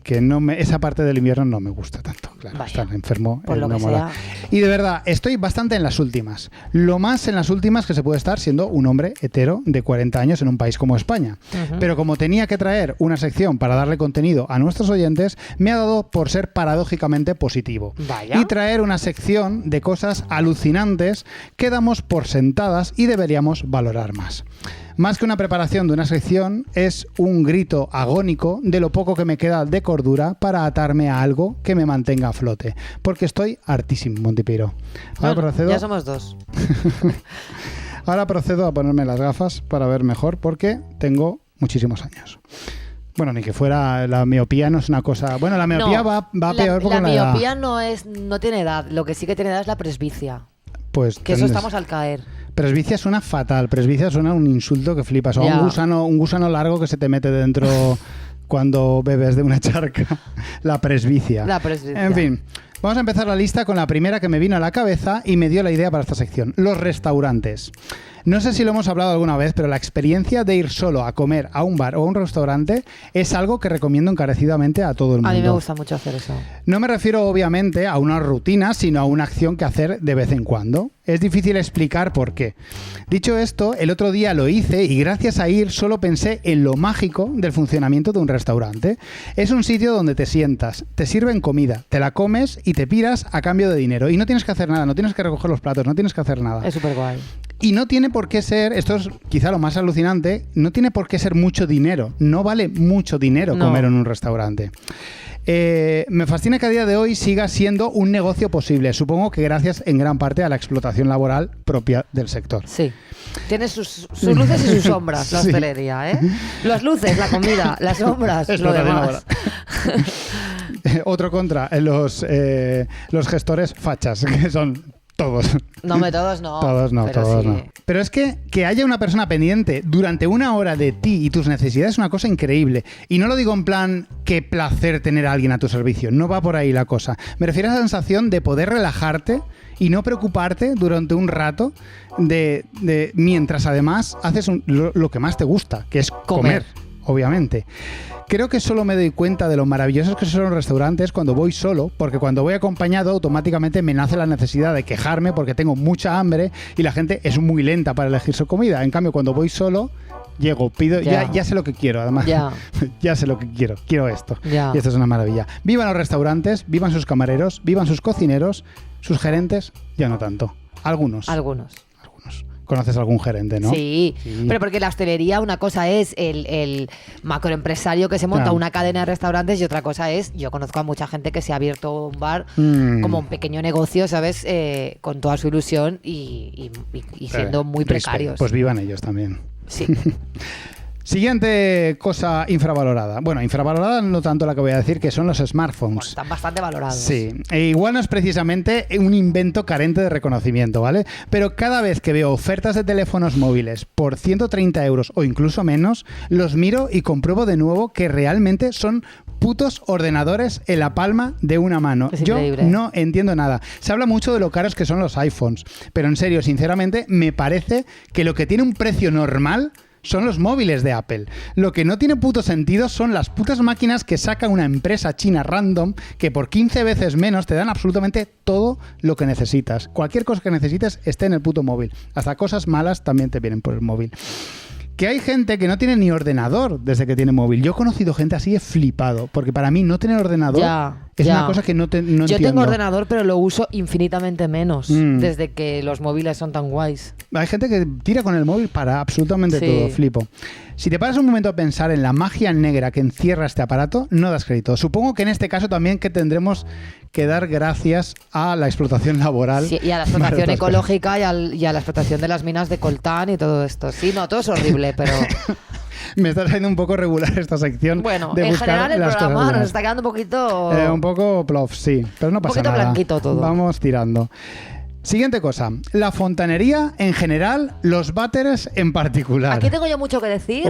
Speaker 1: esa parte del invierno no me gusta tanto. Claro, estar enfermo
Speaker 2: no mola.
Speaker 1: Y de verdad, estoy bastante en las últimas. Lo más en las últimas que se puede estar siendo un hombre hetero de 40 años en un país como España. Pero como tenía que traer una sección para darle contenido a nuestros oyentes, me ha dado por ser paradójicamente positivo.
Speaker 2: Vaya.
Speaker 1: Y traer una sección de cosas alucinantes que damos por sentadas y deberíamos valorar más. Más que una preparación de una sección, es un grito agónico de lo poco que me queda de cordura para atarme a algo que me mantenga a flote. Porque estoy hartísimo, Monty Peiro.
Speaker 2: Ya somos 2.
Speaker 1: Ahora procedo a ponerme las gafas para ver mejor porque tengo muchísimos años. Bueno, ni que fuera la miopía, no es una cosa... Bueno, la miopía va peor porque
Speaker 2: la miopía no tiene edad. Lo que sí que tiene edad es la presbicia.
Speaker 1: Pues
Speaker 2: que eso estamos al caer.
Speaker 1: Presbicia suena fatal, presbicia suena un insulto que flipas. O un gusano largo que se te mete dentro cuando bebes de una charca. La presbicia. En fin, vamos a empezar la lista con la primera que me vino a la cabeza y me dio la idea para esta sección. Los restaurantes. No sé si lo hemos hablado alguna vez, pero la experiencia de ir solo a comer a un bar o a un restaurante es algo que recomiendo encarecidamente a todo el mundo.
Speaker 2: A mí me gusta mucho hacer eso.
Speaker 1: No me refiero obviamente a una rutina, sino a una acción que hacer de vez en cuando. Es difícil explicar por qué. Dicho esto, el otro día lo hice y gracias a ir solo pensé en lo mágico del funcionamiento de un restaurante. Es un sitio donde te sientas, te sirven comida, te la comes y te piras a cambio de dinero. Y no tienes que hacer nada, no tienes que recoger los platos, no tienes que hacer nada.
Speaker 2: Es súper guay.
Speaker 1: Y no tiene por qué ser, esto es quizá lo más alucinante, no tiene por qué ser mucho dinero. No vale mucho dinero comer en un restaurante. Me fascina que a día de hoy siga siendo un negocio posible. Supongo que gracias en gran parte a la explotación laboral propia del sector.
Speaker 2: Sí. Tiene sus luces y sus sombras, la hostelería, ¿eh? Las luces, la comida, las sombras, lo demás.
Speaker 1: Otro contra, los gestores fachas, que son todos.
Speaker 2: No, todos no.
Speaker 1: Todos no,
Speaker 2: pero
Speaker 1: todos
Speaker 2: sí.
Speaker 1: no. Pero es que haya una persona pendiente durante una hora de ti y tus necesidades es una cosa increíble. Y no lo digo en plan, qué placer tener a alguien a tu servicio. No va por ahí la cosa. Me refiero a la sensación de poder relajarte y no preocuparte durante un rato de mientras además haces lo que más te gusta, que es comer, obviamente. Creo que solo me doy cuenta de lo maravillosos que son los restaurantes cuando voy solo, porque cuando voy acompañado automáticamente me nace la necesidad de quejarme porque tengo mucha hambre y la gente es muy lenta para elegir su comida. En cambio, cuando voy solo, llego, pido, ya sé lo que quiero, además. Ya sé lo que quiero esto. Y esto es una maravilla. Vivan los restaurantes, vivan sus camareros, vivan sus cocineros, sus gerentes, ya no tanto. Algunos. Conoces algún gerente, ¿no?
Speaker 2: Sí, pero porque la hostelería, una cosa es el macroempresario que se monta una cadena de restaurantes y otra cosa es, yo conozco a mucha gente que se ha abierto un bar como un pequeño negocio, ¿sabes? Con toda su ilusión y siendo muy precarios.
Speaker 1: Pues vivan ellos también.
Speaker 2: Sí.
Speaker 1: Siguiente cosa infravalorada. Bueno, infravalorada no tanto la que voy a decir, que son los smartphones.
Speaker 2: Bueno, están bastante valorados.
Speaker 1: Sí, igual no es precisamente un invento carente de reconocimiento, ¿vale? Pero cada vez que veo ofertas de teléfonos móviles por 130 euros o incluso menos, los miro y compruebo de nuevo que realmente son putos ordenadores en la palma de una mano. Yo no entiendo nada. Se habla mucho de lo caros que son los iPhones, pero en serio, sinceramente, me parece que lo que tiene un precio normal son los móviles de Apple. Lo que no tiene puto sentido son las putas máquinas que saca una empresa china random que por 15 veces menos te dan absolutamente todo lo que necesitas. Cualquier cosa que necesites esté en el puto móvil. Hasta cosas malas también te vienen por el móvil. Que hay gente que no tiene ni ordenador desde que tiene móvil. Yo he conocido gente así, he flipado. Porque para mí no tener ordenador es una cosa que no entiendo.
Speaker 2: Yo tengo ordenador, pero lo uso infinitamente menos desde que los móviles son tan guays.
Speaker 1: Hay gente que tira con el móvil para absolutamente todo, flipo. Si te paras un momento a pensar en la magia negra que encierra este aparato, no das crédito. Supongo que en este caso también que tendremos que dar gracias a la explotación laboral.
Speaker 2: Sí, y a la explotación ecológica y a la explotación de las minas de coltán y todo esto. Sí, no, todo es horrible, pero...
Speaker 1: Me está saliendo un poco regular esta sección.
Speaker 2: Bueno,
Speaker 1: de
Speaker 2: en general el programa
Speaker 1: cosas
Speaker 2: nos está quedando un poquito...
Speaker 1: un poco plof, sí, pero no pasa nada.
Speaker 2: Un poquito blanquito todo.
Speaker 1: Vamos tirando. Siguiente cosa, la fontanería en general, los váteres en particular.
Speaker 2: Aquí tengo yo mucho que decir.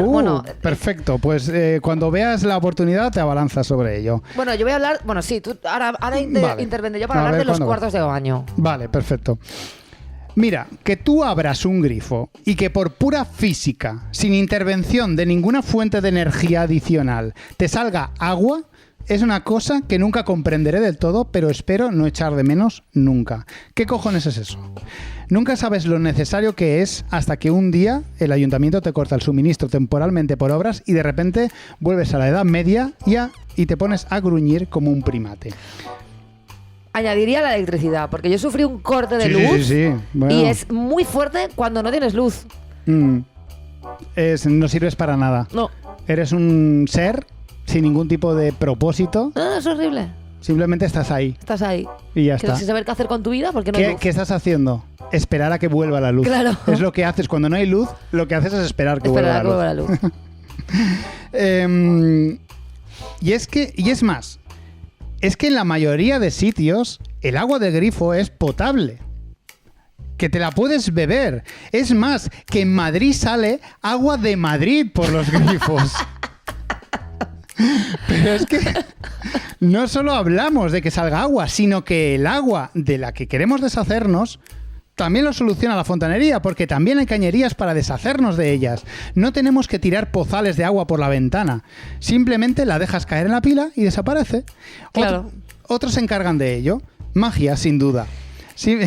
Speaker 1: Perfecto, pues cuando veas la oportunidad te abalanzas sobre ello.
Speaker 2: Bueno, yo voy a hablar, tú ahora intervendré yo para hablar de los cuartos de baño.
Speaker 1: Vale, perfecto. Mira, que tú abras un grifo y que por pura física, sin intervención de ninguna fuente de energía adicional, te salga agua, es una cosa que nunca comprenderé del todo, pero espero no echar de menos nunca. ¿Qué cojones es eso? Nunca sabes lo necesario que es hasta que un día el ayuntamiento te corta el suministro temporalmente por obras y de repente vuelves a la Edad Media y te pones a gruñir como un primate.
Speaker 2: Añadiría la electricidad, porque yo sufrí un corte de luz
Speaker 1: Bueno.
Speaker 2: y es muy fuerte cuando no tienes luz.
Speaker 1: No sirves para nada.
Speaker 2: No.
Speaker 1: Eres un ser sin ningún tipo de propósito.
Speaker 2: No, es horrible.
Speaker 1: Simplemente estás ahí.
Speaker 2: Estás ahí.
Speaker 1: Y ya está.
Speaker 2: Sin saber qué hacer con tu vida porque no hay luz.
Speaker 1: ¿Qué estás haciendo? Esperar a que vuelva la luz.
Speaker 2: Claro.
Speaker 1: Es lo que haces cuando no hay luz. Lo que haces es esperar que vuelva la luz. Y es más, es que en la mayoría de sitios el agua del grifo es potable. Que te la puedes beber. Es más, que en Madrid sale agua de Madrid por los grifos. Pero es que no solo hablamos de que salga agua, sino que el agua de la que queremos deshacernos también lo soluciona la fontanería, porque también hay cañerías para deshacernos de ellas. No tenemos que tirar pozales de agua por la ventana. Simplemente la dejas caer en la pila y desaparece.
Speaker 2: Claro.
Speaker 1: Otros se encargan de ello. Magia, sin duda. Sí.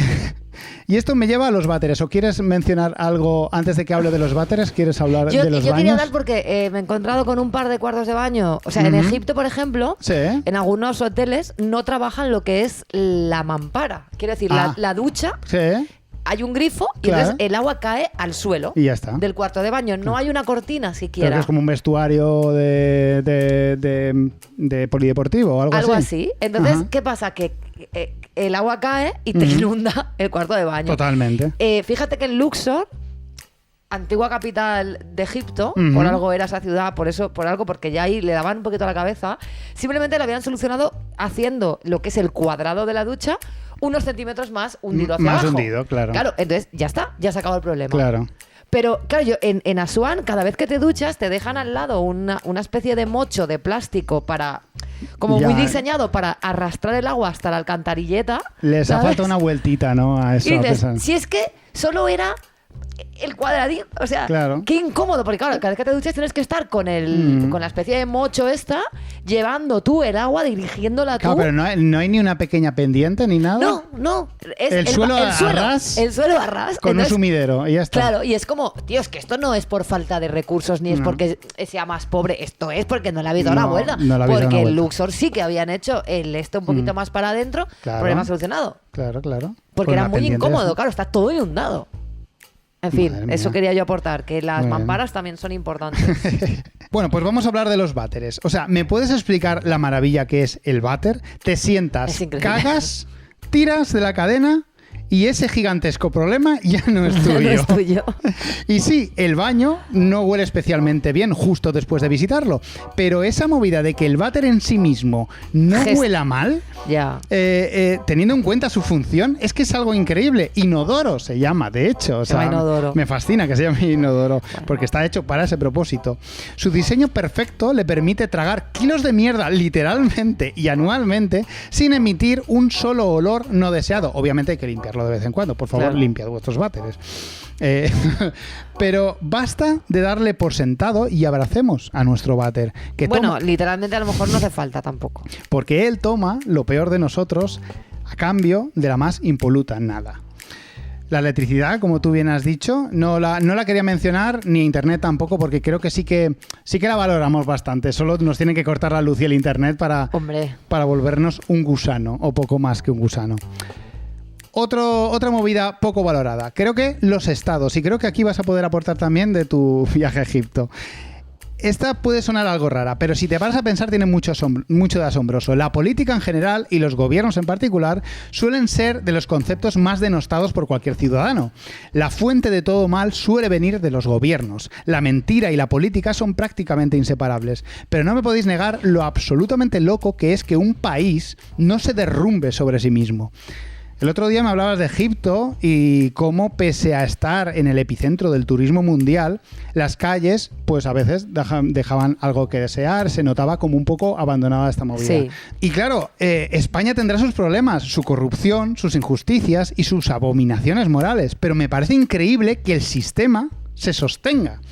Speaker 1: Y esto me lleva a los váteres. ¿O quieres mencionar algo antes de que hable de los váteres? ¿Quieres hablar de los baños?
Speaker 2: Yo quería hablar porque me he encontrado con un par de cuartos de baño. O sea, en Egipto, por ejemplo, en algunos hoteles no trabajan lo que es la mampara. Quiero decir, la ducha.
Speaker 1: Sí.
Speaker 2: hay un grifo y
Speaker 1: Claro.
Speaker 2: entonces el agua cae al suelo
Speaker 1: Y ya está.
Speaker 2: del cuarto de baño. No hay una cortina
Speaker 1: Creo
Speaker 2: siquiera.
Speaker 1: que es como un vestuario de polideportivo o algo así.
Speaker 2: Algo así. Entonces,
Speaker 1: Ajá.
Speaker 2: ¿qué pasa? Que el agua cae y te inunda el cuarto de baño.
Speaker 1: Totalmente.
Speaker 2: Fíjate que en Luxor, antigua capital de Egipto,
Speaker 1: Ujú.
Speaker 2: por algo era esa ciudad, porque ya ahí le daban un poquito a la cabeza, simplemente lo habían solucionado haciendo lo que es el cuadrado de la ducha unos centímetros más hundido hacia
Speaker 1: Más
Speaker 2: abajo.
Speaker 1: hundido, claro.
Speaker 2: Claro, entonces ya está, ya se acabó el problema.
Speaker 1: Claro.
Speaker 2: Pero, claro, yo en Asuán, cada vez que te duchas, te dejan al lado una especie de mocho de plástico como
Speaker 1: Ya.
Speaker 2: muy diseñado para arrastrar el agua hasta la alcantarilleta.
Speaker 1: Les ha
Speaker 2: ¿sabes?
Speaker 1: faltado una vueltita, ¿no? A eso.
Speaker 2: Y
Speaker 1: a
Speaker 2: dices,
Speaker 1: pesar.
Speaker 2: si es que solo era el cuadradito, o sea,
Speaker 1: Claro.
Speaker 2: qué incómodo, porque claro, cada vez que te duchas tienes que estar con la especie de mocho esta, llevando tú el agua, dirigiéndola tú.
Speaker 1: Claro, pero no hay ni una pequeña pendiente ni nada.
Speaker 2: No, es
Speaker 1: El suelo a ras,
Speaker 2: el suelo a ras.
Speaker 1: Con
Speaker 2: Entonces,
Speaker 1: un sumidero y ya está.
Speaker 2: claro, y es como, tío, es que esto no es por falta de recursos ni es
Speaker 1: No.
Speaker 2: porque sea más pobre, esto es porque no le habéis dado la
Speaker 1: No,
Speaker 2: vuelta.
Speaker 1: no le habéis dado
Speaker 2: Porque
Speaker 1: una
Speaker 2: el
Speaker 1: vuelta.
Speaker 2: Luxor sí que habían hecho el un poquito más para adentro,
Speaker 1: Claro.
Speaker 2: problema solucionado.
Speaker 1: Claro.
Speaker 2: Porque
Speaker 1: Con
Speaker 2: era
Speaker 1: la
Speaker 2: muy
Speaker 1: pendiente
Speaker 2: incómodo,
Speaker 1: esa.
Speaker 2: claro, está todo inundado. En fin,
Speaker 1: Madre mía.
Speaker 2: eso quería yo aportar, que las
Speaker 1: Muy bien.
Speaker 2: mamparas también son importantes.
Speaker 1: Bueno, pues vamos a hablar de los váteres. O sea, ¿me puedes explicar la maravilla que es el váter? Te sientas,
Speaker 2: Es increíble.
Speaker 1: cagas, tiras de la cadena y ese gigantesco problema ya no es tuyo.
Speaker 2: No es tuyo.
Speaker 1: Y sí, el baño no huele especialmente bien justo después de visitarlo, pero esa movida de que el váter en sí mismo no huela mal,
Speaker 2: Ya.
Speaker 1: teniendo en cuenta su función, es que es algo increíble. Inodoro se llama, de hecho. O
Speaker 2: Se llama
Speaker 1: sea,
Speaker 2: inodoro.
Speaker 1: me fascina que se llame inodoro, porque está hecho para ese propósito. Su diseño perfecto le permite tragar kilos de mierda literalmente y anualmente sin emitir un solo olor no deseado. Obviamente hay que limpiarlo de vez en cuando. Por favor,
Speaker 2: Claro.
Speaker 1: limpiad vuestros váteres. Pero basta de darle por sentado y abracemos a nuestro váter. Que
Speaker 2: Bueno,
Speaker 1: toma,
Speaker 2: literalmente a lo mejor no hace falta tampoco.
Speaker 1: porque él toma lo peor de nosotros a cambio de la más impoluta nada. La electricidad, como tú bien has dicho, no la quería mencionar, ni internet tampoco, porque creo que sí que la valoramos bastante. Solo nos tienen que cortar la luz y el internet para
Speaker 2: Hombre.
Speaker 1: volvernos un gusano, o poco más que un gusano. Otra movida poco valorada. Creo que los estados, y creo que aquí vas a poder aportar también de tu viaje a Egipto. Esta puede sonar algo rara, pero si te paras a pensar tiene mucho de asombroso. La política en general y los gobiernos en particular suelen ser de los conceptos más denostados por cualquier ciudadano. La fuente de todo mal suele venir de los gobiernos. La mentira y la política son prácticamente inseparables. Pero no me podéis negar lo absolutamente loco que es que un país no se derrumbe sobre sí mismo. El otro día me hablabas de Egipto y cómo, pese a estar en el epicentro del turismo mundial, las calles, pues a veces dejaban algo que desear, se notaba como un poco abandonada esta movida.
Speaker 2: Sí.
Speaker 1: Y claro, España tendrá sus problemas, su corrupción, sus injusticias y sus abominaciones morales, pero me parece increíble que el sistema se sostenga.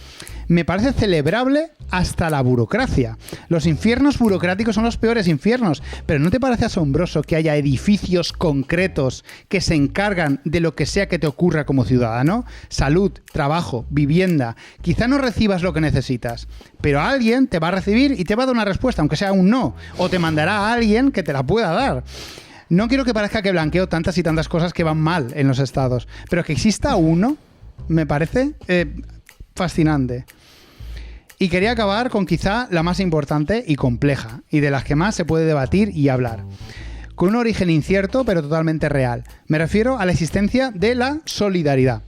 Speaker 1: Me parece celebrable hasta la burocracia. Los infiernos burocráticos son los peores infiernos, pero ¿no te parece asombroso que haya edificios concretos que se encargan de lo que sea que te ocurra como ciudadano? Salud, trabajo, vivienda. Quizá no recibas lo que necesitas, pero alguien te va a recibir y te va a dar una respuesta, aunque sea un no, o te mandará a alguien que te la pueda dar. No quiero que parezca que blanqueo tantas y tantas cosas que van mal en los estados, pero que exista uno me parece fascinante. Y quería acabar con quizá la más importante y compleja, y de las que más se puede debatir y hablar. Con un origen incierto, pero totalmente real. Me refiero a la existencia de la solidaridad.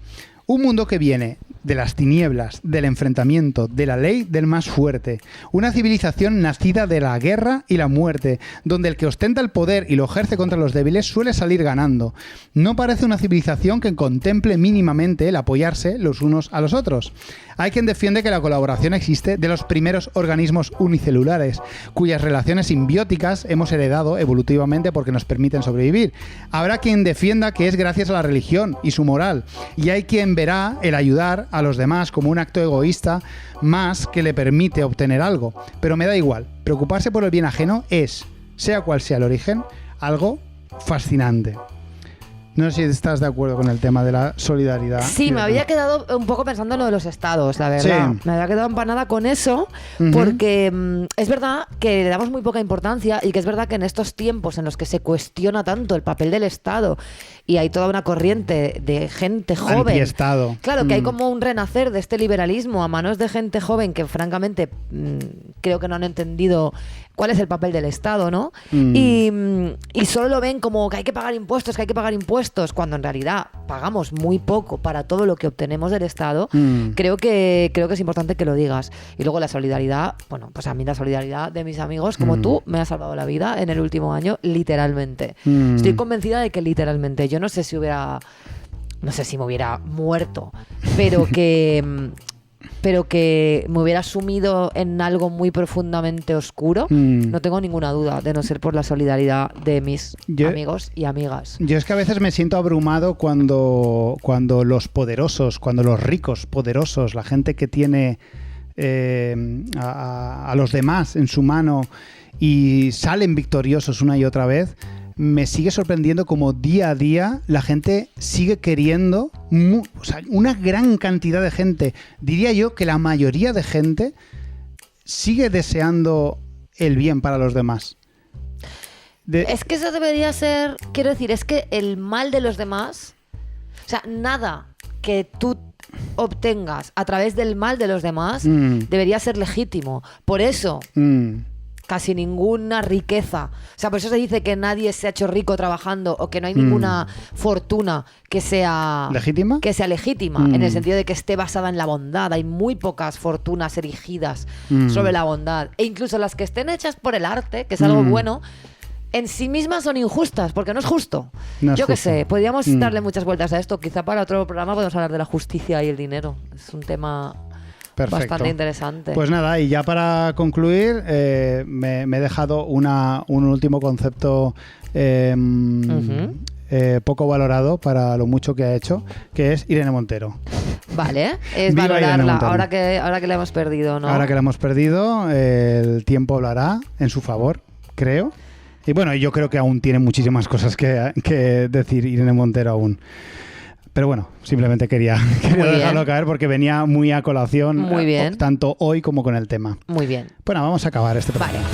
Speaker 1: Un mundo que viene de las tinieblas, del enfrentamiento, de la ley del más fuerte. Una civilización nacida de la guerra y la muerte, donde el que ostenta el poder y lo ejerce contra los débiles suele salir ganando. No parece una civilización que contemple mínimamente el apoyarse los unos a los otros. Hay quien defiende que la colaboración existe de los primeros organismos unicelulares, cuyas relaciones simbióticas hemos heredado evolutivamente porque nos permiten sobrevivir. Habrá quien defienda que es gracias a la religión y su moral, y hay quien verá el ayudar a los demás como un acto egoísta más que le permite obtener algo. Pero me da igual, preocuparse por el bien ajeno es, sea cual sea el origen, algo fascinante. No sé si estás de acuerdo con el tema de la solidaridad.
Speaker 2: Sí, me había quedado un poco pensando en lo de los estados, la verdad. Sí. Me había quedado empanada con eso, porque es verdad que le damos muy poca importancia y que es verdad que en estos tiempos en los que se cuestiona tanto el papel del Estado y hay toda una corriente de gente joven.
Speaker 1: Antiestado.
Speaker 2: Claro, que hay como un renacer de este liberalismo a manos de gente joven que francamente creo que no han entendido cuál es el papel del Estado, ¿no? Y solo lo ven como que hay que pagar impuestos, cuando en realidad pagamos muy poco para todo lo que obtenemos del Estado. Creo que es importante que lo digas. Y luego la solidaridad, bueno, pues a mí la solidaridad de mis amigos como tú me ha salvado la vida en el último año, literalmente. Estoy convencida de que literalmente. Yo no sé si me hubiera muerto, pero que me hubiera sumido en algo muy profundamente oscuro, no tengo ninguna duda, de no ser por la solidaridad de mis amigos y amigas.
Speaker 1: Yo es que a veces me siento abrumado cuando los poderosos, cuando los ricos poderosos, la gente que tiene a los demás en su mano y salen victoriosos una y otra vez, me sigue sorprendiendo como día a día la gente sigue queriendo, una gran cantidad de gente, diría yo que la mayoría de gente sigue deseando el bien para los demás.
Speaker 2: Es que eso debería ser, quiero decir, es que el mal de los demás, o sea, nada que tú obtengas a través del mal de los demás debería ser legítimo. Por eso... casi ninguna riqueza. O sea, por eso se dice que nadie se ha hecho rico trabajando o que no hay ninguna fortuna que sea
Speaker 1: legítima,
Speaker 2: en el sentido de que esté basada en la bondad. Hay muy pocas fortunas erigidas sobre la bondad. E incluso las que estén hechas por el arte, que es algo bueno, en sí mismas son injustas, porque no es justo. Yo qué sé, podríamos darle muchas vueltas a esto. Quizá para otro programa podemos hablar de la justicia y el dinero. Es un tema...
Speaker 1: Perfecto.
Speaker 2: Bastante interesante.
Speaker 1: Pues nada, y ya para concluir, me he dejado un último concepto poco valorado para lo mucho que ha hecho, que es Irene Montero.
Speaker 2: Vale, es
Speaker 1: Viva
Speaker 2: valorarla ahora que la hemos perdido, ¿no?
Speaker 1: Ahora que la hemos perdido, el tiempo hablará en su favor, creo. Y bueno, yo creo que aún tiene muchísimas cosas que decir Irene Montero aún. Pero bueno, simplemente quería dejarlo caer porque venía muy a colación.
Speaker 2: Muy bien.
Speaker 1: Tanto hoy como con el tema.
Speaker 2: Muy bien.
Speaker 1: Bueno, vamos a acabar este programa.
Speaker 2: Vale.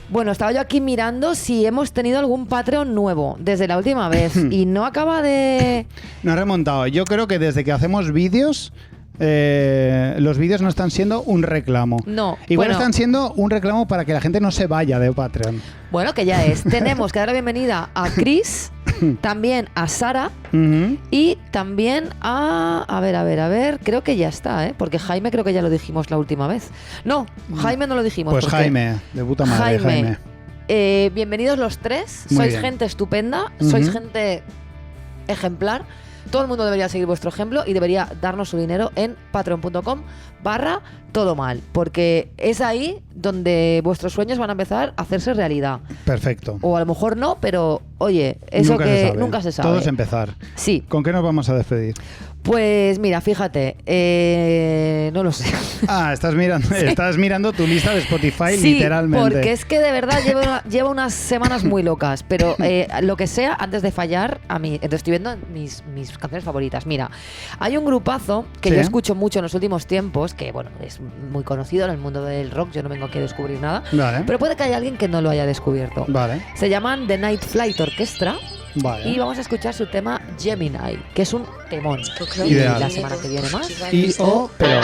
Speaker 2: Bueno, estaba yo aquí mirando si hemos tenido algún Patreon nuevo desde la última vez y no acaba de...
Speaker 1: No he remontado. Yo creo que desde que hacemos vídeos... los vídeos no están siendo un reclamo.
Speaker 2: No.
Speaker 1: Igual están siendo un reclamo para que la gente no se vaya de Patreon.
Speaker 2: Bueno, que ya es. Tenemos que dar la bienvenida a Chris, también a Sara y también a ver, creo que ya está, ¿eh? Porque Jaime creo que ya lo dijimos la última vez. No, Jaime no lo dijimos.
Speaker 1: Pues Jaime, de puta madre, Jaime.
Speaker 2: Bienvenidos los tres.
Speaker 1: Muy
Speaker 2: sois
Speaker 1: bien.
Speaker 2: Gente estupenda, sois gente ejemplar. Todo el mundo debería seguir vuestro ejemplo y debería darnos su dinero en patreon.com/todomal, porque es ahí donde vuestros sueños van a empezar a hacerse realidad.
Speaker 1: Perfecto.
Speaker 2: O a lo mejor no, pero oye, eso nunca se sabe.
Speaker 1: Todo es empezar.
Speaker 2: Sí.
Speaker 1: ¿Con qué nos vamos a despedir?
Speaker 2: Pues mira, fíjate, no lo sé.
Speaker 1: Ah, estás mirando tu lista de Spotify,
Speaker 2: sí,
Speaker 1: literalmente.
Speaker 2: Porque es que de verdad llevo unas semanas muy locas, pero lo que sea, antes de fallar, estoy viendo mis canciones favoritas. Mira, hay un grupazo que yo escucho mucho en los últimos tiempos, que bueno, es muy conocido en el mundo del rock, yo no vengo aquí a descubrir nada,
Speaker 1: vale.
Speaker 2: Pero puede que haya alguien que no lo haya descubierto.
Speaker 1: Vale.
Speaker 2: Se llaman The Night Flight Orchestra.
Speaker 1: Vale.
Speaker 2: Y vamos a escuchar su tema Gemini, que es un temón.
Speaker 1: Ideal.
Speaker 2: Y la semana que viene más.
Speaker 1: Y o peor.